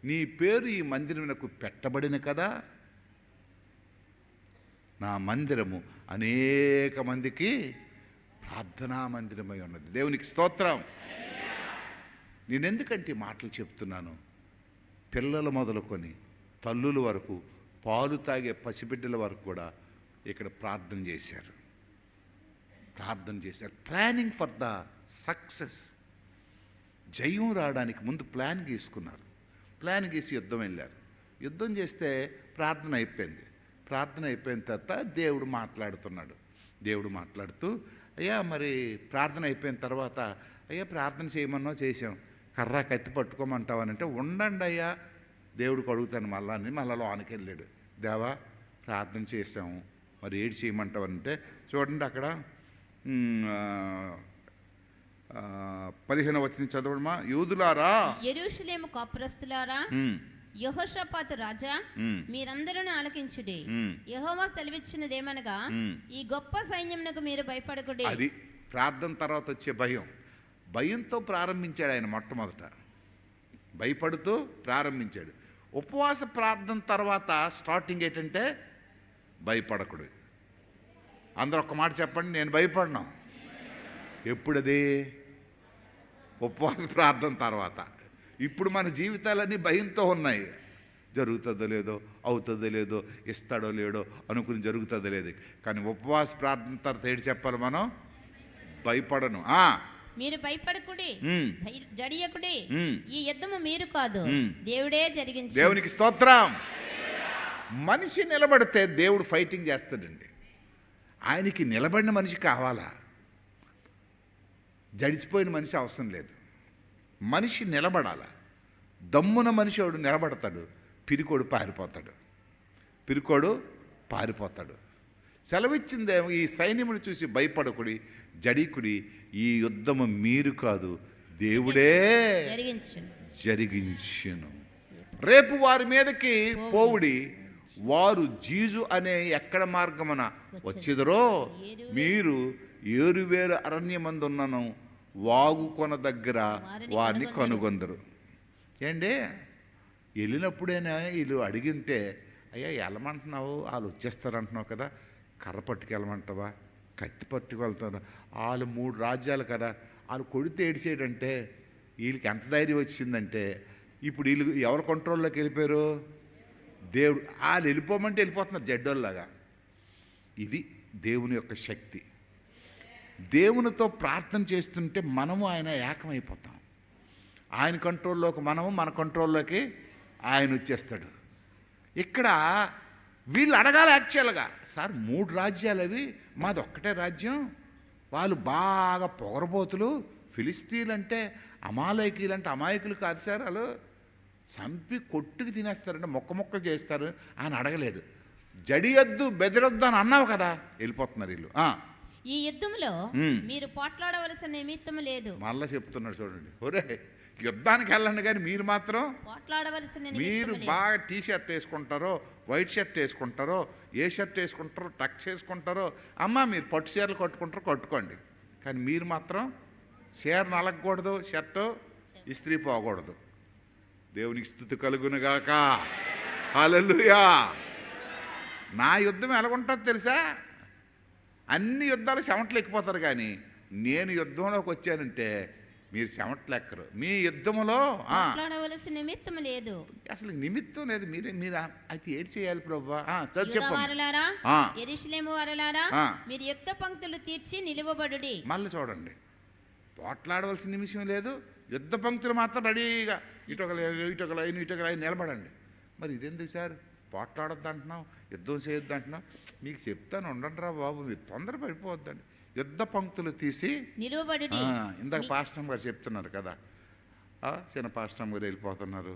నీ పేరు ఈ మందిరమునకు పెట్టబడిన కదా. నా మందిరము అనేక మందికి ప్రార్థనా మందిరమై ఉన్నది. దేవునికి స్తోత్రం. నేనెందుకంటే ఈ మాటలు చెప్తున్నాను, పిల్లలు మొదలుకొని తల్లుల వరకు, పాలు తాగే పసిబిడ్డల వరకు కూడా ఇక్కడ ప్రార్థన చేశారు. Planning for the success. జయం రావడానికి ముందు ప్లాన్ గీసుకున్నారు. ప్లాన్ గీసి యుద్ధం వెళ్ళారు. యుద్ధం చేస్తే ప్రార్థన అయిపోయింది. ప్రార్థన అయిపోయిన తర్వాత దేవుడు మాట్లాడుతున్నాడు. దేవుడు మాట్లాడుతూ, అయ్యా మరి ప్రార్థన అయిపోయిన తర్వాత, అయ్యా ప్రార్థన చేయమన్నా చేసాం, కర్ర కత్తి పట్టుకోమంటావనంటే, ఉండండి అయ్యా దేవుడికి అడుగుతాను మళ్ళా అని మళ్ళా లోనికి వెళ్ళాడు. దేవా ప్రార్థన చేసాము, మరి ఏడు చేయమంటావనంటే, చూడండి అక్కడ 15వ వచనం చదవడమా. యూదులారా, యెరూషలేము కాపురస్తులారా, యెహోషాపాతు రాజా, మీరందరూ ఆలకించుడి. యెహోవా సెలవిచ్చినదేమనగా, ఈ గొప్ప సైన్యమునకు మీరు భయపడకుడి. అది ప్రార్థన తర్వాత వచ్చే భయం. భయంతో ప్రారంభించాడు ఆయన. మొట్టమొదట భయపడుతూ ప్రారంభించాడు. ఉపవాస ప్రార్థన తర్వాత స్టార్టింగ్ ఏంటంటే భయపడకుడు. అందరూ ఒక్క మాట చెప్పండి, నేను భయపడను. ఎప్పుడది? ఉపవాస ప్రార్థన తర్వాత. ఇప్పుడు మన జీవితాలన్నీ భయంతో ఉన్నాయి. జరుగుతుందో లేదో, అవుతుందో లేదో, ఇస్తాడో లేడో అనుకుని జరుగుతుందో లేదు. కానీ ఉపవాస ప్రార్థన తర్వాత ఏంటి చెప్పాలి మనం? భయపడను. మీరు భయపడకుడి, జడియకుడి. ఈ యుద్ధము మీరు కాదు, దేవుడే జరిగించు. దేవునికి స్తోత్రం. మనిషి నిలబడితే దేవుడు ఫైటింగ్ చేస్తాడండి. ఆయనకి నిలబడిన మనిషి కావాలా, జడిచిపోయిన మనిషి అవసరం లేదు. మనిషి నిలబడాల. దమ్మున మనిషి వాడు నిలబడతాడు, పిరికోడు పారిపోతాడు. సెలవిచ్చిందేమో, ఈ సైన్యమును చూసి భయపడకుడి, జడికుడి. ఈ యుద్ధము మీరు కాదు, దేవుడే జరిగించును. రేపు వారి మీదకి పోవుడి. వారు జీజు అనే ఎక్కడ మార్గమున వచ్చిదరో, మీరు ఏరువేరు అరణ్యమందున్నను వాగు కొన దగ్గర వారిని కనుగొందరు. ఏండి, వెళ్ళినప్పుడైనా వీళ్ళు అడిగింటే, అయ్యా వెళ్ళమంటున్నావు, వాళ్ళు వచ్చేస్తారంటున్నావు కదా, కర్ర పట్టుకెళ్ళమంటావా, కత్తి పట్టుకెళ్తారు, వాళ్ళు 3 రాజ్యాలు కదా, వాళ్ళు కొడితే ఏడిచేయడంటే వీళ్ళకి ఎంత ధైర్యం వచ్చిందంటే, ఇప్పుడు వీళ్ళు ఎవరి కంట్రోల్లోకి వెళ్ళిపోయారు? దేవుడు. వాళ్ళు వెళ్ళిపోమంటే వెళ్ళిపోతున్నారు జడ్డోల్లాగా. ఇది దేవుని యొక్క శక్తి. దేవునితో ప్రార్థన చేస్తుంటే మనము ఆయన ఏకమైపోతాం. ఆయన కంట్రోల్లోకి మనము, మన కంట్రోల్లోకి ఆయన వచ్చేస్తాడు. ఇక్కడ వీళ్ళు అడగాలి యాక్చువల్గా, సార్ 3 రాజ్యాలు అవి, మాది ఒక్కటే రాజ్యం. వాళ్ళు బాగా పొగరబోతులు, ఫిలిస్తీన్లంటే అమాలయకీలంటే అమాయకులు కాదు సార్, వాళ్ళు చంపి కొట్టుకు తినేస్తారంటే మొక్కలు చేస్తారు అని అడగలేదు. జడియొద్దు, బెదరొద్దు అని అన్నావు కదా, వెళ్ళిపోతున్నారు వీళ్ళు. ఈ యుద్ధంలో మీరు పోట్లాడవలసిన నిమిత్తం లేదు. మళ్ళా చెప్తున్నాడు చూడండి, ఒరే యుద్ధానికి వెళ్ళండి కానీ మీరు మాత్రం పోట్లాడవలసిన, మీరు బాగా టీ షర్ట్ వేసుకుంటారో, వైట్ షర్ట్ వేసుకుంటారో, ఏ షర్ట్ వేసుకుంటారో, టక్స్ వేసుకుంటారో, అమ్మ మీరు పట్టు చీరలు కట్టుకోండి. కానీ మీరు మాత్రం చీర నలగకూడదు, షర్టు ఇస్త్రీ పోకూడదు. దేవునికి స్తుతి కలుగునుగాక. హల్లెలూయా. నా యుద్ధం ఎలాగుంటుందో తెలుసా? అన్ని యుద్ధాలు చెమటలు ఎక్కిపోతారు, కానీ నేను యుద్ధంలోకి వచ్చానంటే మీరు చెమటలు ఎక్కరు. మీ యుద్ధంలో నిమిత్తం లేదు, అసలు నిమిత్తం లేదు. మీరు అయితే ఏడు చేయాలి ప్రభా. యెరూషలేము వారలారా, మీరు యుద్ధ పంక్తులు తీర్చి నిలువబడుడి. మళ్ళీ చూడండి, పోట్లాడవలసిన నిమిషం లేదు, యుద్ధ పంక్తులు మాత్రం రెడీగా ఇటొక లైన్ నిలబడండి. మరి ఇదెందుకు సార్, పోట్లాడొద్దు అంటున్నావు, యుద్ధం చేయొద్దు అంటున్నావు? మీకు చెప్తాను, ఉండండి రా బాబు, మీరు తొందర పడిపోవద్దండి. యుద్ధ పంక్తులు తీసి నిలువబడుడి. ఇందాక పాస్టమ్ గారు చెప్తున్నారు కదా, చిన్న పాస్టమ్ గారు వెళ్ళిపోతున్నారు,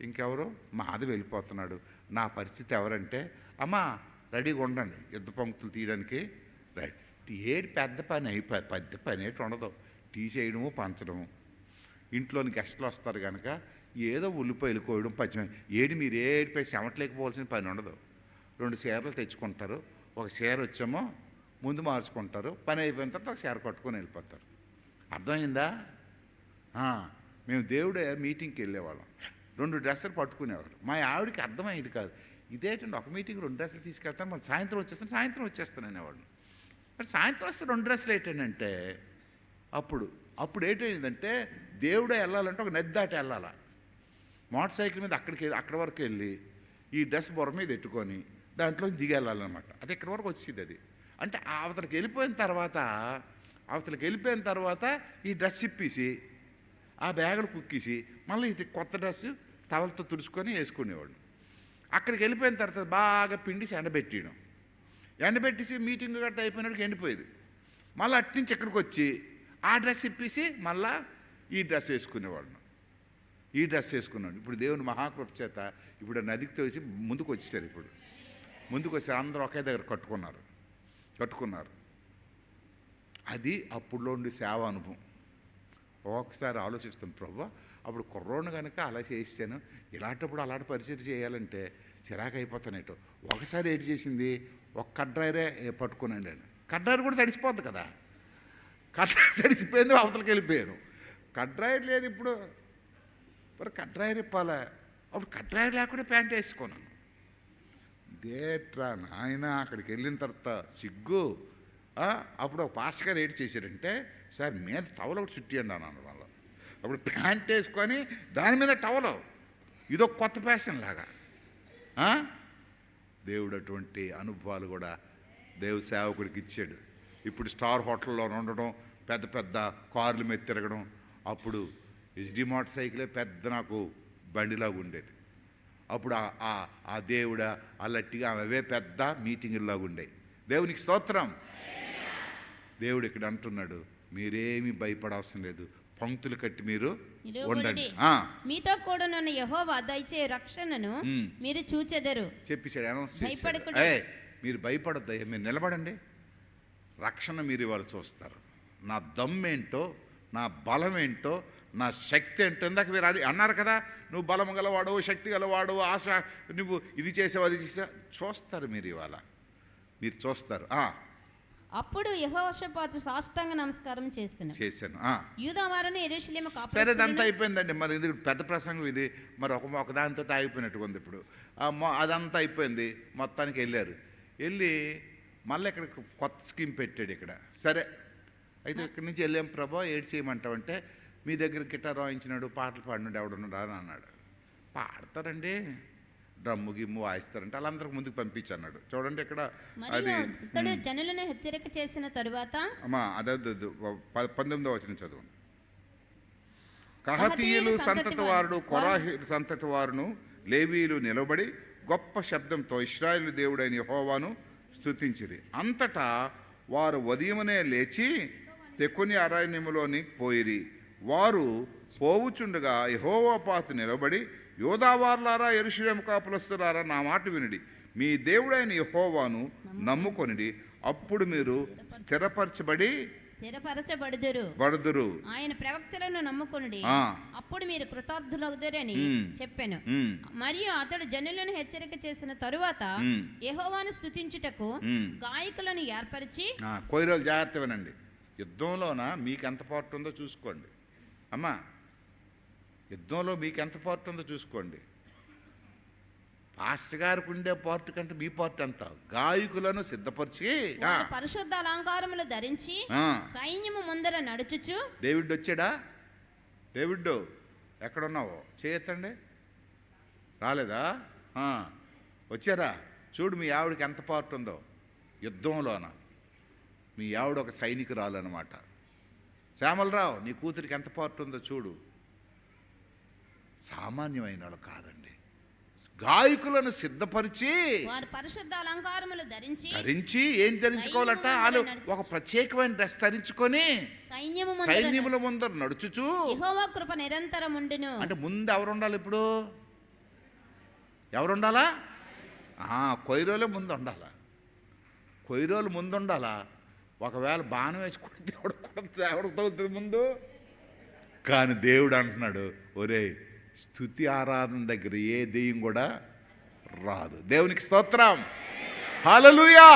ఇంకెవరు మాధవి వెళ్ళిపోతున్నాడు. నా పరిస్థితి ఎవరంటే, అమ్మా రెడీగా ఉండండి, యుద్ధ పంక్తులు తీయడానికి రైట్. ఏడు పెద్ద పని పెద్ద పని ఏంటి ఉండదు, టీ చేయడము పంచడము. ఇంట్లోని గెస్టులు వస్తారు కనుక ఏదో ఉల్లిపాయలు కోయడం పచ్చిమిర్చి, ఏడు మీరు ఏడిపై చెమటలేకపోవాల్సిన పని ఉండదు. 2 చీరలు తెచ్చుకుంటారు, ఒక చీర వచ్చేమో ముందు మార్చుకుంటారు, పని అయిపోయిన తర్వాత ఒక చీర కట్టుకొని వెళ్ళిపోతారు. అర్థమైందా? మేము దేవుడే మీటింగ్కి వెళ్ళేవాళ్ళం, 2 డ్రెస్సులు పట్టుకునేవారు. మా ఆవిడకి అర్థమయ్యేది కాదు, ఇదేంటండి ఒక మీటింగ్ 2 డ్రెస్సులు తీసుకెళ్తాను, మళ్ళీ సాయంత్రం వచ్చేస్తాను అనేవాళ్ళు. మరి సాయంత్రం వస్తే 2 డ్రెస్సులు ఏంటంటే అప్పుడు ఏంటంటే దేవుడే వెళ్ళాలంటే ఒక నది దాటి వెళ్ళాలా. మోటార్ సైకిల్ మీద అక్కడి వరకు వెళ్ళి ఈ డ్రెస్ బొర మీద ఎట్టుకొని దాంట్లో దిగి వెళ్ళాలన్నమాట. అది ఇక్కడి వరకు వచ్చింది. అది అంటే అవతలకి వెళ్ళిపోయిన తర్వాత ఈ డ్రెస్ ఇప్పేసి ఆ బ్యాగులు కుక్కేసి మళ్ళీ ఇది కొత్త డ్రెస్ టవల్తో తుడుచుకొని వేసుకునేవాడు. అక్కడికి వెళ్ళిపోయిన తర్వాత బాగా పిండి ఎండబెట్టేసి మీటింగ్ గట్ట అయిపోయినట్టుగా ఎండిపోయేది. మళ్ళీ అట్నుంచి ఇక్కడికి వచ్చి ఆ డ్రెస్ ఇప్పేసి మళ్ళా ఈ డ్రెస్ వేసుకునేవాడు. ఇప్పుడు దేవుని మహాకృప చేత ఇప్పుడు నదికి తోసి ముందుకు వచ్చేసారు. ముందుకు వచ్చారు, అందరూ ఒకే దగ్గర కట్టుకున్నారు. అది అప్పుడులో ఉండే సేవ అనుభవం. ఒక్కొక్కసారి ఆలోచిస్తాను, ప్రభు అప్పుడు కుర్రోడ్ని కనుక అలా చేసాను, ఇలాంటప్పుడు అలాంటి పరిచయం చేయాలంటే చిరాకు అయిపోతానేటో. ఒకసారి ఏంటి చేసింది, ఒక కడ్రాయరే పట్టుకున్నాను నేను. కడ్రాయర్ కూడా తడిసిపోద్ది కదా, కడ్రాయర్ తడిసిపోయింది, అవతలకి వెళ్ళిపోయాను. కడ్రాయర్ లేదు ఇప్పుడు, మరి కడ్రాయర్ ఇప్పాలా. అప్పుడు కడ్రాయర్ లేకుండా ప్యాంట్ వేసుకున్నాను. ఇదేట్రా నాయన, అక్కడికి వెళ్ళిన తర్వాత సిగ్గు. అప్పుడు ఒక పాస్టర్ గారు ఏంటి చేశారంటే, సార్ మీద టవల్ ఒకటి చుట్టియండి అన్నాను వాళ్ళు. అప్పుడు ప్యాంట్ వేసుకొని దాని మీద టవల్, ఇదొక కొత్త ఫ్యాషన్ లాగా. దేవుడు అటువంటి అనుభవాలు కూడా దేవు సేవకుడికి ఇచ్చాడు. ఇప్పుడు స్టార్ హోటల్లో ఉండడం, పెద్ద పెద్ద కార్ల మీద తిరగడం. అప్పుడు హెచ్డి మోటార్ సైకిలే పెద్ద నాకు బండిలాగా ఉండేది. అప్పుడు ఆ దేవుడ అల్లట్టిగా అవే పెద్ద మీటింగుల్లాగా ఉండేవి. దేవునికి స్తోత్రం. దేవుడు ఇక్కడ అంటున్నాడు, మీరేమీ భయపడవసరం లేదు, పంక్తులు కట్టి మీరు ఉండండి. మీతో కూడా యెహోవా దయచే రక్షణను మీరు చూచెదరు చెప్పేశాడు, అనౌన్స్ చేశాడు. మీరు భయపడద్దయ్యా, మీరు నిలబడండి, రక్షణ మీరు ఇవాళ చూస్తారు. నా దమ్మేంటో, నా బలం ఏంటో, నా శక్తి ఏంటో. ఇందాక మీరు అన్నారు కదా, నువ్వు బలం గలవాడు, శక్తి గలవాడు, ఆశ, నువ్వు ఇది చేసావు అది చేసావు, చూస్తారు మీరు ఇవాళ, మీరు చూస్తారు. అప్పుడు యెహోషాపాతు సాష్టాంగ నమస్కారం చేశాను. యూదా వారిని యెరూషలేము కాపాడు. సరే, అదంతా అయిపోయిందండి. మరి ఇది పెద్ద ప్రసంగం ఇది. మరి ఒక దానితో ఆగిపోయినట్టుగా ఉంది. ఇప్పుడు అదంతా అయిపోయింది, మొత్తానికి వెళ్ళి మళ్ళీ ఇక్కడ కొత్త స్కీమ్ పెట్టాడు ఇక్కడ. సరే అయితే ఇక్కడి నుంచి వెళ్ళాం, ప్రభా ఏడు చేయమంటావంటే, మీ దగ్గర గిటార్ వాయించినాడు, పాటలు పాడినాడు ఎవడున్నాడు అని అన్నాడు. పాడతారండి, డ్రమ్ము గిమ్ము వాయిస్తారంటే వాళ్ళందరికి ముందుకు పంపించన్నాడు. చూడండి ఇక్కడ అది జనులను హెచ్చరిక చేసిన తరువాత అమ్మా అదే 19వ వచనం చదువు. కహతీయులు సంతతి వారుడు, కొరాహీలు సంతతి వారును లేవీలు నిలబడి గొప్ప శబ్దంతో ఇశ్రాయేలు దేవుడైన యెహోవాను స్తుతించిరి. అంతటా వారు ఉదయమునే లేచి తెకుని అరణ్యములోని పోయిరి. వారు పోవుచుండగా యెహోవాపాతు నిలబడి, యోదావార్లారా యెరూషలేము కాపులస్తులారా, నా మాట వినుడి, మీ దేవుడైన యెహోవాను నమ్ముకొనిడి, అప్పుడు మీరు స్థిరపరచబడుదురు. ఆయన ప్రవక్తలను నమ్ముకొనుడి, అప్పుడు మీరు కృతార్థులవుదురని చెప్పాను. మరియు అతడు జనులను హెచ్చరిక చేసిన తరువాత యెహోవాను స్తుతించుటకు గాయకులను ఏర్పరిచి. కొయ్యరోలు జాగ్రత్త వినండి, యుద్ధంలోన మీకు ఎంత పార్ట్ ఉందో చూసుకోండి అమ్మా, యుద్ధంలో మీకు ఎంత పార్ట్ ఉందో చూసుకోండి. పాస్టర్ గారికి ఉండే పార్ట్ కంటే మీ పార్ట్ ఎంత. గాయకులను సిద్ధపరిచి పరిశుద్ధ అలంకారములు ధరించి సైన్యము ముందర నడుచుచు. డేవిడ్ వచ్చాడా? డేవిడ్ ఎక్కడున్నావో చేయొత్తండి. రాలేదా? వచ్చారా? చూడు మీ ఆవిడకి ఎంత పార్ట్ ఉందో యుద్ధంలోన. మీ ఆవిడ ఒక సైనికురాలన్నమాట. శ్యామలరావు, నీ కూతురికి ఎంత పార్ట్ ఉందో చూడు. సామాన్యమైన వాళ్ళు కాదండి, గాయకులను సిద్ధపరిచి పరిశుద్ధ అలంకారములు ధరించి ఏం ధరించుకోవాలట? వాళ్ళు ఒక ప్రత్యేకమైన డ్రెస్ ధరించుకొని సైన్యముల ముందర నడుచుచు యెహోవా కృప నిరంతరం ఉండును. అంటే ముందు ఎవరు ఉండాలి? ఇప్పుడు ఎవరు ఉండాలా? కొయ్యరోలే ముందు ఉండాలా. కొయ్యరోలు ముందు ఉండాలా. ఒకవేళ బాణం వేసి కొడితే ఎవడు తగులుతుంది ముందు. కానీ దేవుడు అంటున్నాడు, ఒరే స్తుతి ఆరాధన దగ్గర ఏ దెయ్యం కూడా రాదు. దేవునికి స్తోత్రం, హల్లెలూయా.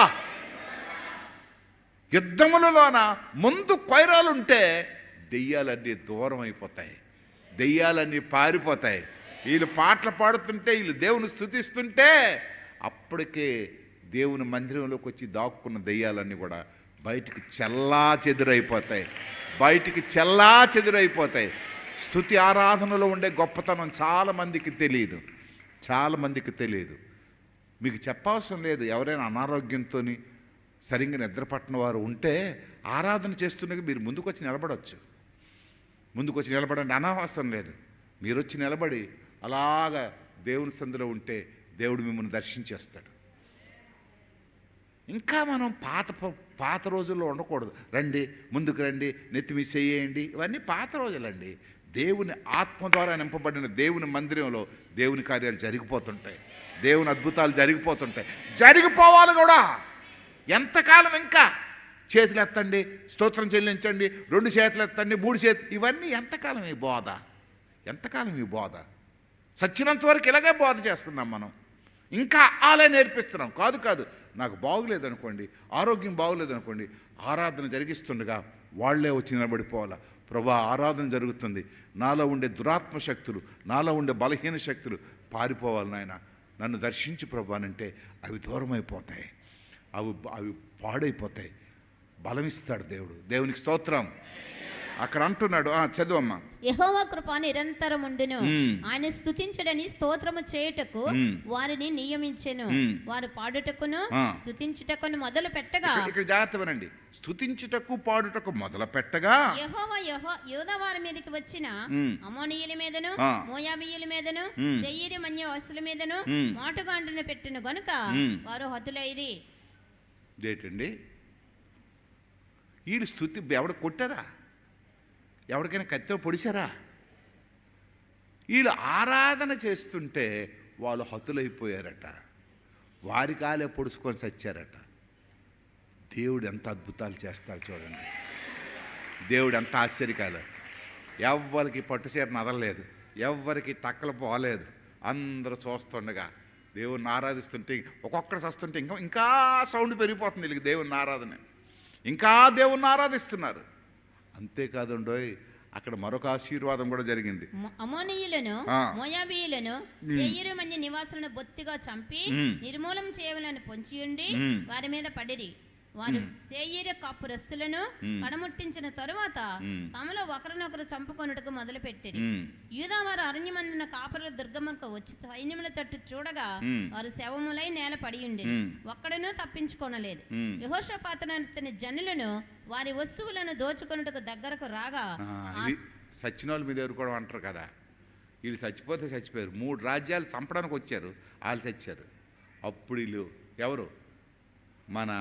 యుద్ధములలోన ముందు కొయ్యరాలుంటే దెయ్యాలన్నీ దూరం అయిపోతాయి, దెయ్యాలన్నీ పారిపోతాయి. వీళ్ళు పాటలు పాడుతుంటే, వీళ్ళు దేవుని స్తుతిస్తుంటే అప్పటికే దేవుని మందిరంలోకి వచ్చి దాక్కున్న దెయ్యాలన్నీ కూడా బయటికి చెల్లా చెదురైపోతాయి, బయటికి చెల్లా చెదురైపోతాయి. స్తుతి ఆరాధనలో ఉండే గొప్పతనం చాలామందికి తెలియదు, చాలామందికి తెలియదు. మీకు చెప్పవసరం లేదు. ఎవరైనా అనారోగ్యంతో సరిగ్గా నిద్రపట్టిన వారు ఉంటే ఆరాధన చేస్తుండగా మీరు ముందుకొచ్చి నిలబడవచ్చు. ముందుకొచ్చి నిలబడండి, అనవసరం లేదు. మీరు వచ్చి నిలబడి అలాగా దేవుని సందులో ఉంటే దేవుడు మిమ్మల్ని దర్శించేస్తాడు. ఇంకా మనం పాత రోజుల్లో ఉండకూడదు. రండి, ముందుకు రండి, నెత్తిమి చేయండి, ఇవన్నీ పాత రోజులండి. దేవుని ఆత్మ ద్వారా నింపబడిన దేవుని మందిరంలో దేవుని కార్యాలు జరిగిపోతుంటాయి, దేవుని అద్భుతాలు జరిగిపోతుంటాయి, జరిగిపోవాలి కూడా. ఎంతకాలం ఇంకా చేతులు ఎత్తండి, స్తోత్రం చెల్లించండి, 2 చేతులు ఎత్తండి, 3 చేతులు, ఇవన్నీ ఎంతకాలం ఈ బోధ, ఎంతకాలం ఈ బోధ? సచ్చినంత వరకు ఇలాగే బోధ చేస్తున్నాం మనం. ఇంకా అలా నేర్పిస్తున్నాం. కాదు, నాకు బాగులేదనుకోండి, ఆరోగ్యం బాగులేదనుకోండి, ఆరాధన జరిగిస్తుండగా వాళ్లే వచ్చి నిలబడిపోవాలా. ప్రభా, ఆరాధన జరుగుతుంది, నాలో ఉండే దురాత్మ శక్తులు, నాలో ఉండే బలహీన శక్తులు పారిపోవాలి నాయన, నన్ను దర్శించు ప్రభా అంటే అవి దూరం అయిపోతాయి, అవి పాడైపోతాయి. బలమిస్తాడు దేవుడు. దేవునికి స్తోత్రం. అక్కడ అంటున్నాడు, చదువమ్మా. యెహోవా కృప నిరంతరం ఉండును, ఆయన స్తుతించడని స్తోత్రము చేయుటకు వారిని నియమించెను. వారు పాడుటకును స్తుతించుటకును మొదలు పెట్టగా, ఇక్కడ జాగ్రత్త వినండి, స్తుతించుటకు పాడుటకు మొదలు పెట్టగా యెహోవా యూదా వారి మీదకి వచ్చిన అమోనీయుల మీదను మోయాబీయుల మీదను శేయీరు మన్యవాసుల మీదను మాటుగాండును పెట్టెను గనుక వారు హతులైరి. ఏంటండి వీళ్ళు స్తుతి ఎవడు కొట్టారా? ఎవరికైనా కత్తితో పొడిచారా? వీళ్ళు ఆరాధన చేస్తుంటే వాళ్ళు హతులైపోయారట, వారి కాలే పొడుచుకొని చచ్చారట. దేవుడు ఎంత అద్భుతాలు చేస్తాడు చూడండి, దేవుడు ఎంత ఆశ్చర్యకాలు. ఎవ్వరికి పట్టుసీర నదలలేదు, ఎవ్వరికి టక్కలు పోలేదు. అందరూ చూస్తుండగా దేవుణ్ణి ఆరాధిస్తుంటే, ఒక్కొక్కరు చస్తుంటే ఇంకా సౌండ్ పెరిగిపోతుంది వీళ్ళకి దేవుని ఆరాధన, ఇంకా దేవుణ్ణి ఆరాధిస్తున్నారు. అంతేకాదండోయ్, అక్కడ మరొక ఆశీర్వాదం కూడా జరిగింది. అమోనీయులను మోయాబీయులను శేయీరు మన్య నివాసులను బొత్తిగా చంపి నిర్మూలం చేయవలని పొంచి ఉండి వారి మీద పడిరి. వారు శేయీరు కాపురస్తులను పడముట్టించిన తరువాత తమలో ఒకరినొకరు చంపుకొనుటకు మొదలు పెట్టిరి. యూదా వారు అరణ్యమందున కాపురుల దుర్గమునకు వచ్చి సైన్యముల తట్టు చూడగా వారు శవములై నేల పడి ఉండి ఒక్కడనూ తప్పించుకోనలేదు. యెహోషాపాతును జనులను వారి వస్తువులను దోచుకొనుటకు దగ్గరకు రాగా, సచ్చినోళ్ళ మీద ఎదుర్కోవడం అంటారు కదా, వీళ్ళు చచ్చిపోతే చచ్చిపోయారు. 3 రాజ్యాలు చంపడానికి వచ్చారు, వాళ్ళు చచ్చారు. అప్పుడు వీళ్ళు ఎవరు, మన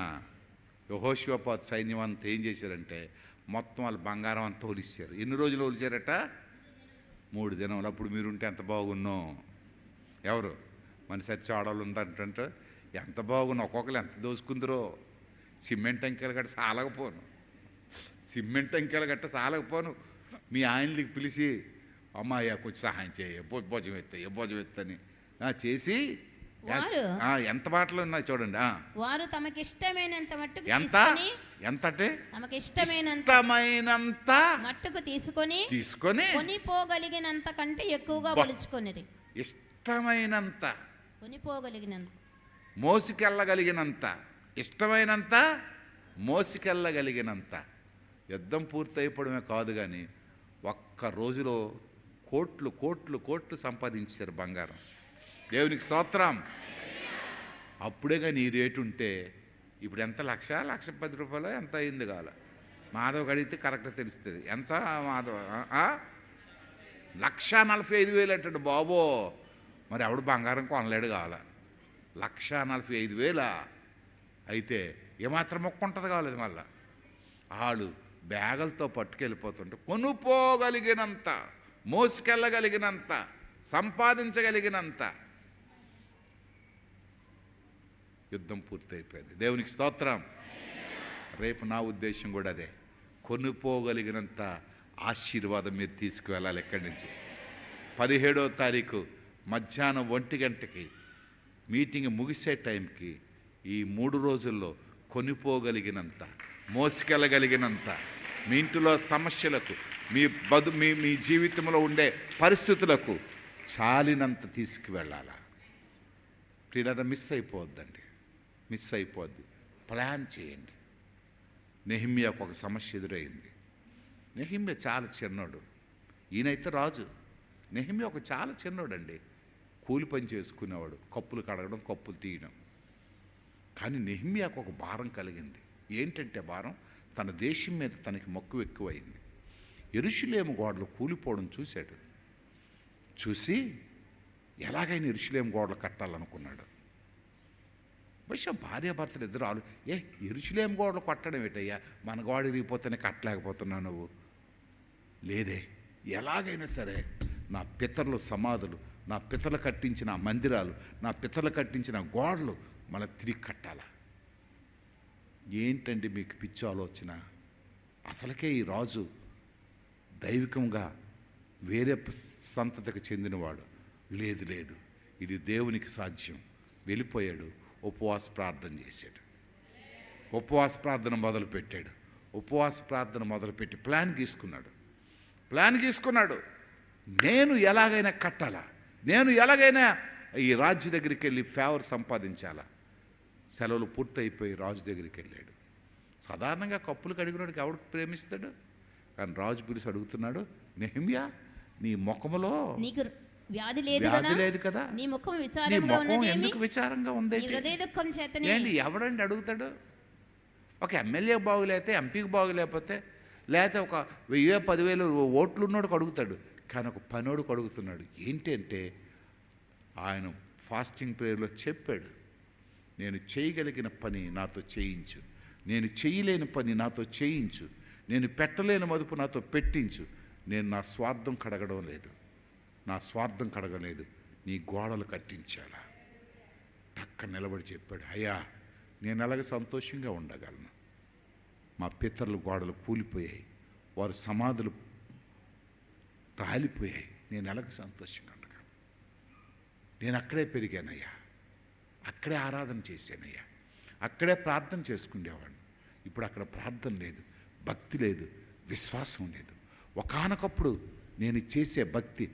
యెహోషాపాతు సైన్యం అంతా ఏం చేశారంటే మొత్తం వాళ్ళు బంగారం అంతా ఒలిచారు. ఎన్ని రోజులు ఒలిచారట? 3 దినాలు. అప్పుడు మీరుంటే ఎంత బాగున్నో. ఎవరు మన సచ్చి ఆడవాళ్ళు ఉందంటే ఎంత బాగున్నా, ఒక్కొక్కరు ఎంత దోసుకుందరో. సిమెంట్ అంకెలు గట్ట సాలకపోను, సిమెంట్ అంకెలు గట్ట సాలకపోను. మీ ఆయనకి పిలిచి, అమ్మాయి కొంచెం సహాయం చేయ, భోజనం ఎత్తని చేసి ఎంత మాటలు ఉన్నాయి చూడండి. వారు తమకి ఇష్టమైనంత మట్టుకు ఎంతంటే తమకి ఇష్టమైనంత మట్టుకు తీసుకొని కొనిపోగలిగినంత కంటే ఎక్కువగా కొలుచుకొనిరి. ఇష్టమైనంత, కొనిపోగలిగినంత, మోసుకెళ్ళగలిగినంత, ఇష్టమైనంత, మోసుకెళ్ళగలిగినంత. యుద్ధం పూర్తయిపోవడమే కాదు కానీ ఒక్క రోజులో కోట్లు కోట్లు కోట్లు సంపాదించారు బంగారం. దేవునికి స్తోత్రం. అప్పుడే కానీ ఈ రేటు ఉంటే ఇప్పుడు ఎంత, 1,10 రూపాయలు ఎంత అయింది కావాలి. మాధవ్ అడిగితే కరెక్ట్గా తెలుస్తుంది ఎంత. మాధవ్ 1,45,000 అంటాడు బాబో. మరి ఎవడు బంగారం కొనలేడు కావాలి. 1,45,000 అయితే ఏమాత్రం మొక్క ఉంటుంది కాలేదు. మళ్ళా వాళ్ళు బ్యాగులతో పట్టుకెళ్ళిపోతుంటే కొనుక్కోగలిగినంత, మోసుకెళ్ళగలిగినంత, సంపాదించగలిగినంత. యుద్ధం పూర్తయిపోయింది. దేవునికి స్తోత్రం. రేపు నా ఉద్దేశం కూడా అదే, కొనుక్కోగలిగినంత ఆశీర్వాదం మీరు తీసుకువెళ్ళాలి ఇక్కడి నుంచి. 17వ తారీఖు మధ్యాహ్నం 1 గంటకి మీటింగ్ ముగిసే టైంకి ఈ 3 రోజుల్లో కొనిపోగలిగినంత, మోసుకెళ్ళగలిగినంత, మీ ఇంటిలో సమస్యలకు, మీ జీవితంలో ఉండే పరిస్థితులకు చాలినంత తీసుకువెళ్ళాలా. ప్రియులారా, మిస్ అయిపోద్ది. ప్లాన్ చేయండి. నెహెమ్యాకు ఒక సమస్య ఎదురైంది. నెహెమ్యా చాలా చిన్నోడు, ఈయనైతే రాజు. నెహెమ్యా ఒక చాలా చిన్నోడండి, కూలి పని చేసుకునేవాడు, కప్పులు కడగడం, కప్పులు తీయడం. కానీ నెహెమ్యాకు ఒక భారం కలిగింది. ఏంటంటే భారం, తన దేశం మీద తనకి మక్కువ ఎక్కువైంది. యెరూషలేము గోడలు కూలిపోవడం చూశాడు. చూసి ఎలాగైనా యెరూషలేము గోడలు కట్టాలనుకున్నాడు. బహుశా భార్యాభర్తలు ఇద్దరు యెరూషలేము గోడలు కొట్టడం ఏంటయ్యా, మన గోడ ఇరిగిపోతేనే కట్టలేకపోతున్నావు నువ్వు. లేదే, ఎలాగైనా సరే నా పితరుల సమాధులు, నా పితరులు కట్టించిన మందిరాలు, నా పితరులు కట్టించిన గోడలు మళ్ళీ తిరిగి కట్టాలా. ఏంటండి మీకు పిచ్చి ఆలోచన? అసలుకే ఈ రాజు దైవికంగా వేరే సంతతికి చెందినవాడు. లేదు, ఇది దేవునికి సాధ్యం. వెళ్ళిపోయాడు, ఉపవాస ప్రార్థన చేశాడు. ఉపవాస ప్రార్థన మొదలుపెట్టాడు. ఉపవాస ప్రార్థన మొదలుపెట్టి ప్లాన్ గీసుకున్నాడు. నేను ఎలాగైనా కట్టాలా, నేను ఎలాగైనా ఈ రాజు దగ్గరికి వెళ్ళి ఫేవర్ సంపాదించాలా. సెలవులు పూర్తయిపోయి రాజు దగ్గరికి వెళ్ళాడు. సాధారణంగా కప్పులు కడిగినోడికి ఎవరికి ప్రేమిస్తాడు? కానీ రాజు పిలిచి అడుగుతున్నాడు, నెహెమ్యా, నీ ముఖములో నీకు వ్యాధి లేదు కదా, నీ ముఖం ఎందుకు విచారంగా ఉంది? ఏంటి ఎవడండి అడుగుతాడు? ఒక ఎమ్మెల్యే బాగులేతే, ఎంపీకి బాగులేకపోతే, లేకపోతే ఒక 10,000 ఓట్లు ఉన్నోడికి అడుగుతాడు. కానీ ఒక పనోడికి అడుగుతున్నాడు. ఏంటంటే ఆయన ఫాస్టింగ్ ప్రేయర్లో చెప్పాడు, నేను చేయగలిగిన పని నాతో చేయించు, నేను చేయలేని పని నాతో చేయించు, నేను పెట్టలేని మదుపు నాతో పెట్టించు. నేను నా స్వార్థం కడగలేదు, నీ గోడలు కట్టించాలా. టక్క నిలబడి చెప్పాడు, అయ్యా, నేను అలాగే సంతోషంగా ఉండగలను. మా పితరుల గోడలు కూలిపోయాయి, వారి సమాధులు రాలిపోయాయి, నేను ఎలాగ సంతోషంగా ఉండగలను. నేను అక్కడే పెరిగానయ్యా, అక్కడే ఆరాధన చేశానయ్యా, అక్కడే ప్రార్థన చేసుకునేవాడిని. ఇప్పుడు అక్కడ ప్రార్థన లేదు, భక్తి లేదు, విశ్వాసం లేదు. ఒకానొకప్పుడు నేను చేసే భక్తి,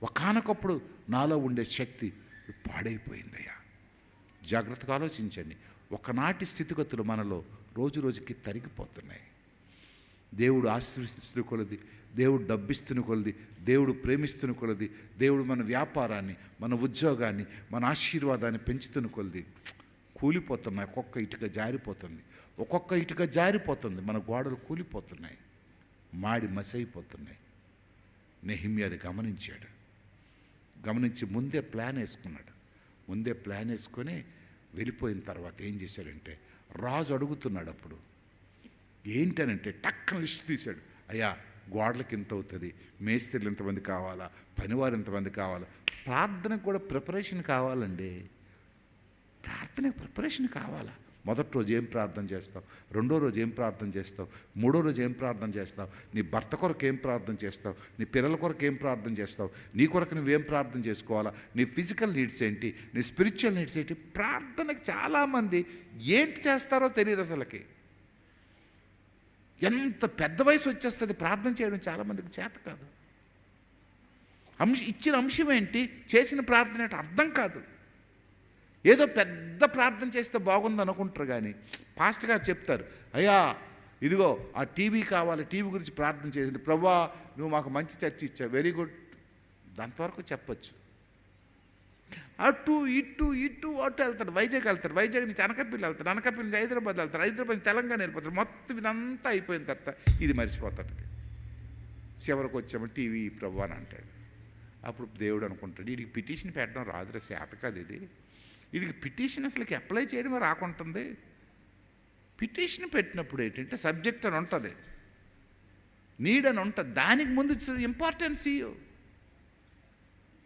ఒకానొకప్పుడు నాలో ఉండే శక్తి పాడైపోయిందయ్యా. జాగ్రత్తగా ఆలోచించండి. ఒకనాటి స్థితిగతులు మనలో రోజు రోజుకి తరిగిపోతున్నాయి. దేవుడు ఆశీర్వదిస్తున్న కొలది, దేవుడు డబ్బిస్తున్న కొలది, దేవుడు ప్రేమిస్తున్న కొలది, దేవుడు మన వ్యాపారాన్ని, మన ఉద్యోగాన్ని, మన ఆశీర్వాదాన్ని పెంచుతున్న కొలది కూలిపోతున్నాయి. ఒక్కొక్క ఇటుక జారిపోతుంది. మన గోడలు కూలిపోతున్నాయి, మాడి మసైపోతున్నాయి. నెహెమ్యా అది గమనించి ముందే ప్లాన్ వేసుకొని వెళ్ళిపోయిన తర్వాత ఏం చేశాడంటే, రాజు అడుగుతున్నాడు అప్పుడు ఏంటనంటే టక్కన లిస్ట్ తీశాడు. అయ్యా, గోడలకి ఎంత అవుతుంది, మేస్త్రీలు ఎంతమంది కావాలా, పనివారు ఎంతమంది కావాలా. ప్రార్థనకు కూడా ప్రిపరేషన్ కావాలండి. ప్రార్థనకు ప్రిపరేషన్ కావాలా. మొదటి రోజు ఏం ప్రార్థన చేస్తావు, రెండో రోజు ఏం ప్రార్థన చేస్తావు, మూడో రోజు ఏం ప్రార్థన చేస్తావు, నీ భర్త కొరకు ఏం ప్రార్థన చేస్తావు, నీ పిల్లల కొరకు ఏం ప్రార్థన చేస్తావు, నీ కొరకు నువ్వేం ప్రార్థన చేసుకోవాలా, నీ ఫిజికల్ నీడ్స్ ఏంటి, నీ స్పిరిచువల్ నీడ్స్ ఏంటి. ప్రార్థనకు చాలామంది ఏంటి చేస్తారో తెలియదు అసలుకి. ఎంత పెద్ద వయసు వచ్చేస్తుంది, ప్రార్థన చేయడం చాలామందికి చేత కాదు. ఇచ్చిన అంశం ఏంటి, చేసిన ప్రార్థన ఏంటి అర్థం కాదు. ఏదో పెద్ద ప్రార్థన చేస్తే బాగుంది అనుకుంటారు. కానీ పాస్టర్ గారు చెప్తారు, అయ్యా ఇదిగో ఆ టీవీ కావాలి, టీవీ గురించి ప్రార్థన చేసింది, ప్రభువా నువ్వు మాకు మంచి చర్చ ఇచ్చావు, వెరీ గుడ్, దాంతవరకు చెప్పచ్చు. అటు ఇటు వెళ్తాడు. వైజాగ్ నుంచి అనకాపల్లి వెళ్తాడు, అనకాపల్లి నుంచి హైదరాబాద్ వెళ్తాడు, హైదరాబాద్ నుంచి తెలంగాణ వెళ్ళిపోతాడు. మొత్తం ఇదంతా అయిపోయిన తర్వాత ఇది మర్చిపోతాడు. చివరికి వచ్చాము టీవీ ప్రభు అని అంటాడు. అప్పుడు దేవుడు అనుకుంటాడు, వీడికి పిటిషన్ పెట్టడం రాదురా, శాత కాదు ఇది, వీడికి పిటిషన్ అసలుకి అప్లై చేయడమే రాకుంటుంది. పిటిషన్ పెట్టినప్పుడు ఏంటంటే సబ్జెక్ట్ అని ఉంటుంది, నీడ్ అని ఉంటుంది, దానికి ముందు ఇంపార్టెన్స్ ఇయ్యు.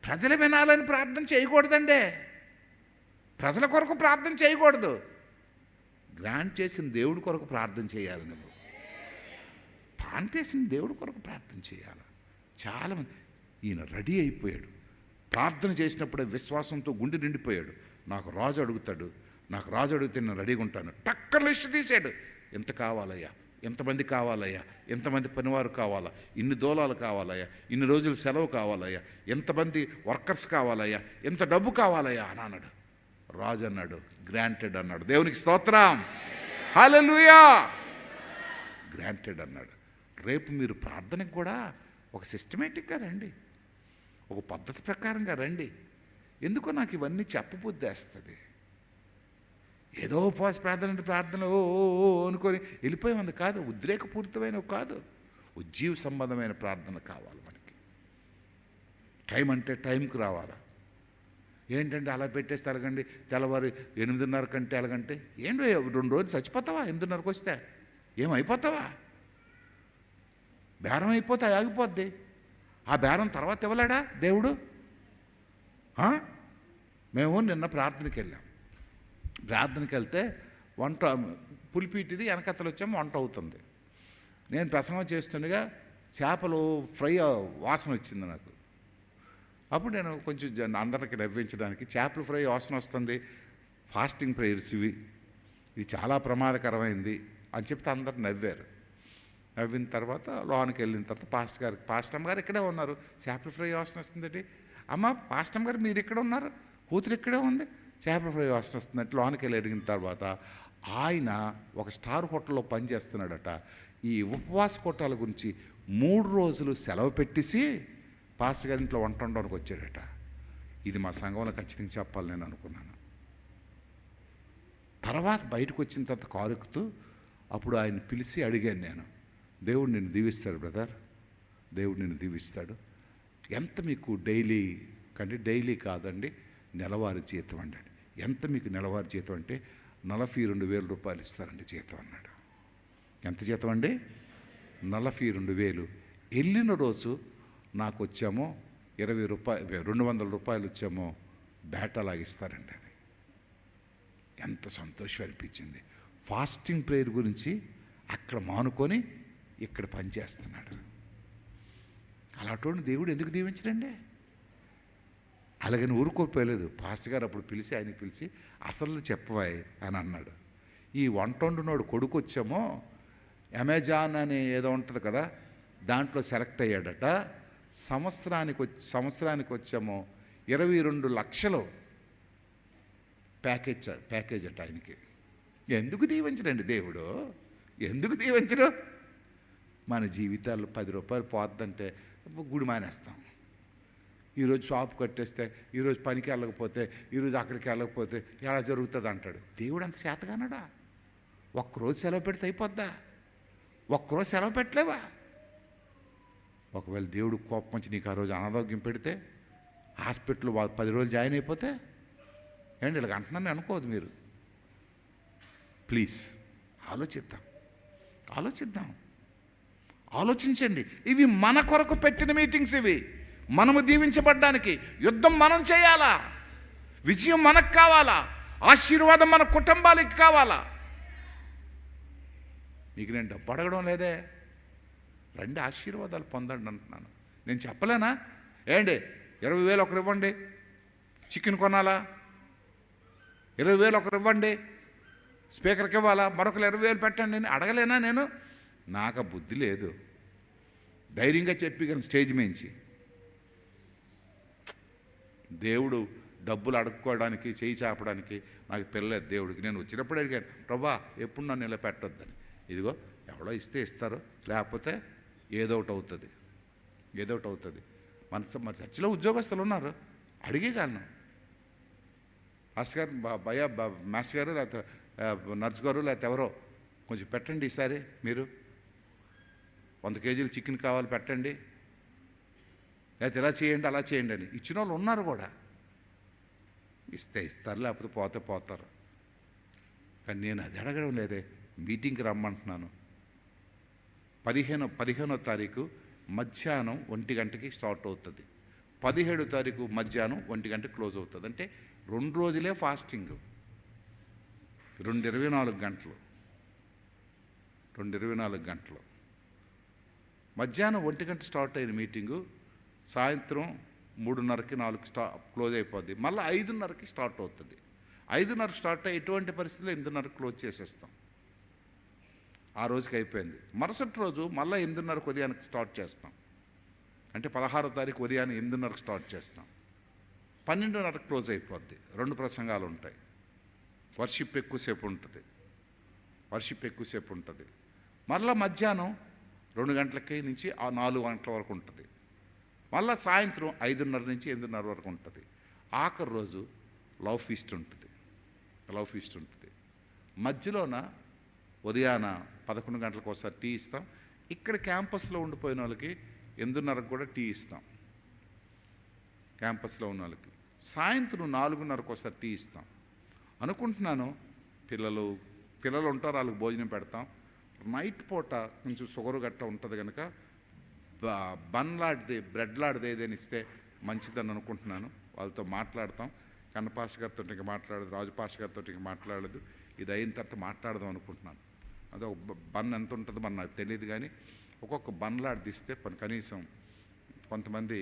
ప్రజలు వినాలని ప్రార్థన చేయకూడదండి. ప్రజల కొరకు ప్రార్థన చేయకూడదు, గ్రాంట్ చేసిన దేవుడి కొరకు ప్రార్థన చేయాలి. నువ్వు గ్రాంట్ చేసిన దేవుడి కొరకు ప్రార్థన చేయాలి. చాలామంది ఈయన రెడీ అయిపోయాడు, ప్రార్థన చేసినప్పుడే విశ్వాసంతో గుండె నిండిపోయాడు. నాకు రాజు అడుగుతాడు, నాకు రాజు అడిగితే నేను రెడీగా ఉంటాను. టక్కన లిస్ట్ తీసాడు, ఎంత కావాలయ్యా, ఎంతమంది కావాలయ్యా, ఎంతమంది పనివారు కావాలా, ఇన్ని దూలాలు కావాలయ్యా, ఇన్ని రోజులు సెలవు కావాలయ్యా, ఎంతమంది వర్కర్స్ కావాలయ్యా, ఎంత డబ్బు కావాలయ్యా అని అన్నాడు. రాజు అన్నాడు, గ్రాంటెడ్ అన్నాడు. దేవునికి స్తోత్రం, హల్లెలూయా. గ్రాంటెడ్ అన్నాడు. రేపు మీరు ప్రార్థనకు కూడా ఒక సిస్టమేటిక్గా రండి, ఒక పద్ధతి ప్రకారంగా రండి. ఎందుకో నాకు ఇవన్నీ చెప్పబుద్దేస్తుంది. ఏదో ఉపవాస ప్రార్థన అంటే ప్రార్థన ఓ ఓ అనుకొని వెళ్ళిపోయేది కాదు, ఉద్రేకపూరితమైనవి కాదు, ఉజ్జీవ సంబంధమైన ప్రార్థన కావాలి మనకి. టైం అంటే టైంకి రావాలా. ఏంటంటే అలా పెట్టేస్తే ఎలాగండి, తెల్లవారు 8:30 కంటే ఎలాగంటే ఏంటో 2 రోజులు చచ్చిపోతావా? 8:30కి వస్తే ఏమైపోతావా? బేరం అయిపోతే ఆగిపోద్ది. ఆ బేరం తర్వాత ఇవ్వలేడా దేవుడు? మేము నిన్న ప్రార్థనకి వెళ్ళాం. ప్రార్థనకి వెళ్తే వంట పులిపీటిది వెనకత్తలు వచ్చాము, వంట అవుతుంది. నేను ప్రసంగం చేస్తుండగా చేపలు ఫ్రై వాసన వచ్చింది నాకు. అప్పుడు నేను కొంచెం అందరికి నవ్వించడానికి, చేపల ఫ్రై వాసన వస్తుంది, ఫాస్టింగ్ ప్రేయర్స్ ఇది చాలా ప్రమాదకరమైంది అని చెప్తే అందరు నవ్వారు. నవ్విన తర్వాత లోనికి వెళ్ళిన తర్వాత పాస్టమ్ గారు ఇక్కడే ఉన్నారు. చేపల ఫ్రై వాసన వస్తుందండి. అమ్మ పాస్టమ్ గారు మీరు ఇక్కడ ఉన్నారు, కూతురు ఇక్కడే ఉంది, చేపల ఫ్రై వాసన వస్తుందంటే లోనికి వెళ్ళి అడిగిన తర్వాత ఆయన ఒక స్టార్ హోటల్లో పనిచేస్తున్నాడట. ఈ ఉపవాస కోటాల గురించి 3 రోజులు సెలవు పెట్టేసి పాస్టర్ గారి ఇంట్లో వంట వండడానికి వచ్చాడట. ఇది మా సంఘంలో ఖచ్చితంగా చెప్పాలి నేను అనుకున్నాను. తర్వాత బయటకు వచ్చిన తర్వాత కారు ఎక్కుతూ అప్పుడు ఆయన పిలిచి అడిగాను నేను, దేవుడు నిన్ను దీవిస్తాడు బ్రదర్, దేవుడు నిన్ను దీవిస్తాడు. ఎంత మీకు డైలీ కంటే డైలీ కాదండి, నెలవారీ జీతం అండి. ఎంత మీకు నెలవారీ జీతం అంటే 42,000 రూపాయలు ఇస్తారండి జీతం అన్నాడు. ఎంత జీతం అండి? 42,000. వెళ్ళిన రోజు నాకు వచ్చామో 200 రూపాయలు వచ్చామో బేట లాగిస్తారండి అని. ఎంత సంతోషం అనిపించింది. ఫాస్టింగ్ ప్రేయర్ గురించి అక్కడ మానుకొని ఇక్కడ పనిచేస్తున్నాడు. అలాంటి దేవుడు ఎందుకు దీవించడండి? అలాగని ఊరుకోపోయలేదు. పాస్టర్ గారు అప్పుడు పిలిచి ఆయనకి పిలిచి అసలు చెప్పవాయి అని అన్నాడు. ఈ వంట వండునోడు కొడుకు వచ్చామో అమెజాన్ అని ఏదో ఉంటుంది కదా, దాంట్లో సెలెక్ట్ అయ్యాడట. సంవత్సరానికి వచ్చామో 22 లక్షలు ప్యాకేజ్ అట ఆయనకి. ఎందుకు దీవించడండి దేవుడు? ఎందుకు దీవించడు? మన జీవితాల్లో 10 రూపాయలు పోద్దంటే గుడి మానేస్తాం. ఈరోజు షాప్ కట్టేస్తే, ఈరోజు పనికి వెళ్ళకపోతే, ఈరోజు అక్కడికి వెళ్ళకపోతే ఎలా జరుగుతుంది అంటాడు. దేవుడు అంత చేతగానడా? ఒక్కరోజు సెలవు పెడితే అయిపోద్దా? ఒక్కరోజు సెలవు పెట్టలేవా? ఒకవేళ దేవుడు కోపం వచ్చి నీకు ఆ రోజు అనారోగ్యం పెడితే, హాస్పిటల్లో 10 రోజులు జాయిన్ అయిపోతే ఏంటి ఇలాగ అంటున్నాను అనుకోవద్దు మీరు. ప్లీజ్ ఆలోచించండి. ఇవి మన కొరకు పెట్టిన మీటింగ్స్. ఇవి మనము దీవించబడ్డానికి. యుద్ధం మనం చేయాలా, విజయం మనకు కావాలా, ఆశీర్వాదం మన కుటుంబాలకి కావాలా. మీకు నేను డబ్బు అడగడం లేదే, రండి ఆశీర్వాదాలు పొందండి అంటున్నాను. నేను చెప్పలేనా? ఏంటి 20,000 ఒకరు ఇవ్వండి, చికెన్ కొనాలా? 20,000 ఒకరు ఇవ్వండి, స్పీకర్కి ఇవ్వాలా? మరొకరు 20,000 పెట్టండి అని అడగలేనా నేను? నాకు బుద్ధి లేదు. ధైర్యంగా చెప్పి కానీ స్టేజ్ మించి దేవుడు డబ్బులు అడుక్కోవడానికి, చేయి చాపడానికి నాకు పిల్లలేదు దేవుడికి. నేను వచ్చినప్పుడు అడిగాను, ప్రభా ఎప్పుడు నన్ను ఇలా పెట్టొద్దని. ఇదిగో ఎవడో ఇస్తే ఇస్తారు, లేకపోతే ఏదో ఒకటి అవుతుంది. మన చర్చిలో ఉద్యోగస్తులు ఉన్నారు, అడిగేయగలను. మాస్టర్ గారు, మాస్టర్ గారు, లేకపోతే నర్స్ గారు, లేకపోతే ఎవరో కొంచెం పెట్టండి ఈసారి, మీరు 100 కేజీలు చికెన్ కావాలి పెట్టండి, లేకపోతే ఇలా చేయండి అలా చేయండి అని ఇచ్చిన వాళ్ళు ఉన్నారు కూడా. ఇస్తే ఇస్తారు, లేకపోతే పోతారు. కానీ నేను అది అడగడం లేదే. మీటింగ్కి రమ్మంటున్నాను. 15వ తారీఖు మధ్యాహ్నం 1 గంటకి స్టార్ట్ అవుతుంది. 17వ తారీఖు మధ్యాహ్నం 1 గంటకి క్లోజ్ అవుతుంది. అంటే 2 రోజులే ఫాస్టింగ్, 24 గంటలు, 24 గంటలు. మధ్యాహ్నం 1 గంట స్టార్ట్ అయిన మీటింగు సాయంత్రం 3:30కి 4కి క్లోజ్ అయిపోద్ది. మళ్ళీ 5:30కి స్టార్ట్ అవుతుంది. 5:30కి స్టార్ట్ అయ్యి ఎటువంటి పరిస్థితుల్లో 8:30కి క్లోజ్ చేసేస్తాం. ఆ రోజుకి అయిపోయింది. మరుసటి రోజు మళ్ళీ 8:30కి ఉదయానికి స్టార్ట్ చేస్తాం. అంటే 16వ తారీఖు ఉదయాన్నే 8:30కి స్టార్ట్ చేస్తాం. 12:30కి క్లోజ్ అయిపోద్ది. 2 ప్రసంగాలు ఉంటాయి. వర్షిప్ ఎక్కువసేపు ఉంటుంది. మళ్ళీ మధ్యాహ్నం 2 గంటలకి నుంచి ఆ 4 గంటల వరకు ఉంటుంది. మళ్ళీ సాయంత్రం 5:30 నుంచి 8:30 వరకు ఉంటుంది. ఆఖరి రోజు లవ్ ఫీస్ట్ ఉంటుంది. మధ్యలోన ఉదయాన 11 గంటలకు ఒకసారి టీ ఇస్తాం. ఇక్కడ క్యాంపస్లో ఉండిపోయిన వాళ్ళకి 8:30కు కూడా టీ ఇస్తాం. క్యాంపస్లో ఉన్న వాళ్ళకి సాయంత్రం 4:30కు ఒకసారి టీ ఇస్తాం. అనుకుంటున్నాను పిల్లలు ఉంటారు, వాళ్ళకి భోజనం పెడతాం. నైట్ పూట కొంచెం షుగర్ గట్ట ఉంటుంది కనుక బ్రెడ్ లాంటిది ఏదైనా ఇస్తే మంచిదని అనుకుంటున్నాను. వాళ్ళతో మాట్లాడతాం. కన్నపాష గారితో ఇంకా మాట్లాడదు, రాజుపాష గారితో ఇంకా మాట్లాడదు. ఇది అయిన తర్వాత మాట్లాడదాం అనుకుంటున్నాను. అదే బన్ ఎంత ఉంటుందో మన నాకు తెలియదు, కానీ ఒక్కొక్క బన్లాడిది ఇస్తే కనీసం కొంతమంది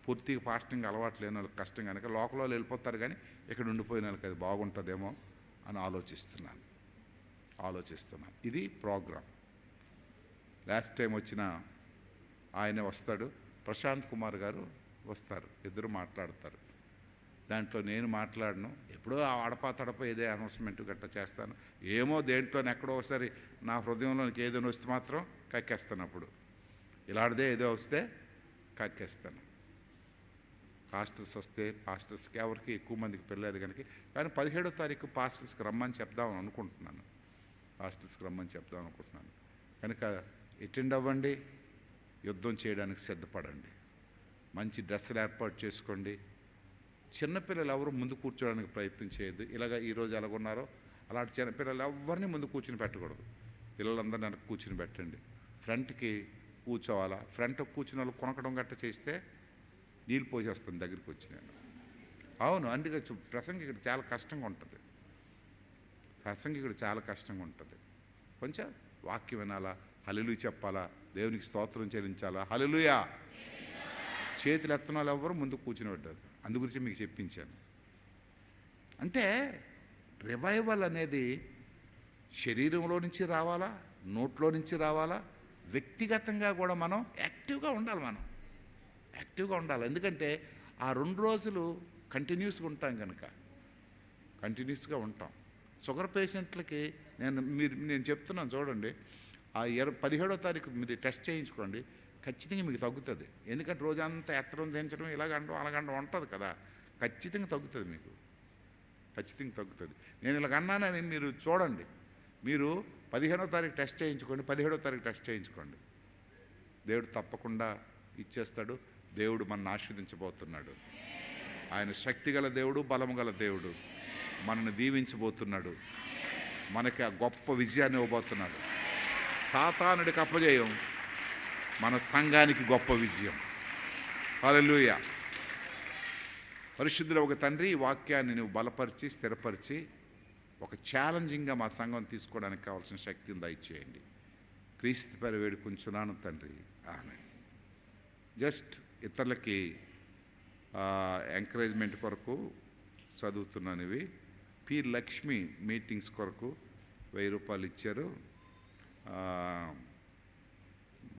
పూర్తిగా ఫాస్టింగ్ అలవాటు లేని వాళ్ళకి కష్టం కనుక లోకల్లో వెళ్ళిపోతారు, కానీ ఇక్కడ ఉండిపోయిన వాళ్ళకి అది బాగుంటుందేమో అని ఆలోచిస్తున్నాను. ఇది ప్రోగ్రాం. లాస్ట్ టైం వచ్చిన ఆయన వస్తాడు, ప్రశాంత్ కుమార్ గారు వస్తారు, ఇద్దరు మాట్లాడతారు. దాంట్లో నేను మాట్లాడను. ఎప్పుడో అడపా తడప ఏదే అనౌన్స్మెంట్ గట్రా చేస్తాను. ఏమో దేంట్లోనే ఎక్కడో ఒకసారి నా హృదయంలోనికి ఏదైనా వస్తే మాత్రం కక్కేస్తాను. అప్పుడు ఇలాంటిదే ఏదో వస్తే కక్కేస్తాను. పాస్టర్స్కి ఎవరికి ఎక్కువ మందికి పెళ్ళలేదు కనుక, కానీ 17వ తారీఖు పాస్టర్స్కి రమ్మని చెప్దామని అనుకుంటున్నాను. కనుక అటెండ్ అవ్వండి, యుద్ధం చేయడానికి సిద్ధపడండి. మంచి డ్రెస్సులు ఏర్పాటు చేసుకోండి. చిన్నపిల్లలు ఎవరు ముందు కూర్చోడానికి ప్రయత్నం చేయొద్దు. ఈరోజు ఎలాగున్నారో అలాంటి చిన్నపిల్లలు ఎవరిని ముందు కూర్చుని పెట్టకూడదు. పిల్లలందరినీ వెనక్కి కూర్చుని పెట్టండి. ఫ్రంట్కి కూర్చోవాలా. ఫ్రంట్ కూర్చుని వాళ్ళు కొనకడం గట్ట చేస్తే నీళ్ళు పోసేస్తాను దగ్గరికి వచ్చి నేను. అవును, అందుకే ప్రసంగికుడు చాలా కష్టంగా ఉంటుంది. కొంచెం వాక్యం వినాలా, హల్లెలూయా చెప్పాలా, దేవునికి స్తోత్రం చెల్లించాలా. హల్లెలూయా. చేతులు ఎత్తన వాళ్ళు ఎవరు ముందు కూర్చుని పెట్టదు. అందు గురించి మీకు చెప్పించాను. అంటే రివైవల్ అనేది శరీరంలో నుంచి రావాలా, నోట్లో నుంచి రావాలా, వ్యక్తిగతంగా కూడా మనం యాక్టివ్గా ఉండాలి. ఎందుకంటే ఆ 2 రోజులు కంటిన్యూస్గా ఉంటాం. షుగర్ పేషెంట్లకి నేను చెప్తున్నాను చూడండి. ఆ 17వ తారీఖు మీరు టెస్ట్ చేయించుకోండి, ఖచ్చితంగా మీకు తగ్గుతుంది. ఎందుకంటే రోజంతా ఎత్తడం దించడం అలాగండం ఉంటుంది కదా, ఖచ్చితంగా తగ్గుతుంది. మీకు ఖచ్చితంగా తగ్గుతుంది. నేను ఇలాగన్నానని మీరు చూడండి. మీరు 15వ తారీఖు టెస్ట్ చేయించుకోండి, 17వ తారీఖు టెస్ట్ చేయించుకోండి. దేవుడు తప్పకుండా ఇచ్చేస్తాడు. దేవుడు మనల్ని ఆశీర్వదించబోతున్నాడు. ఆయన శక్తిగల దేవుడు, బలము గల దేవుడు. మనల్ని దీవించబోతున్నాడు. మనకి ఆ గొప్ప విజయాన్ని ఇవ్వబోతున్నాడు. సాతానుడికి అపజయం, మన సంఘానికి గొప్ప విజయం. హల్లెలూయా. పరిశుద్ధుల ఒక తండ్రి, ఈ వాక్యాన్ని నువ్వు బలపరిచి స్థిరపరిచి ఒక ఛాలెంజింగ్గా మా సంఘం తీసుకోవడానికి కావాల్సిన శక్తిని దయచేయండి. క్రీస్తు పేరు వేడుకుంటున్నాను తండ్రి, ఆమేన్. జస్ట్ ఇతరులకి ఎంకరేజ్మెంట్ కొరకు చదువుతున్నాను. ఇవి పి లక్ష్మి మీటింగ్స్ కొరకు 1000 రూపాయలు ఇచ్చారు.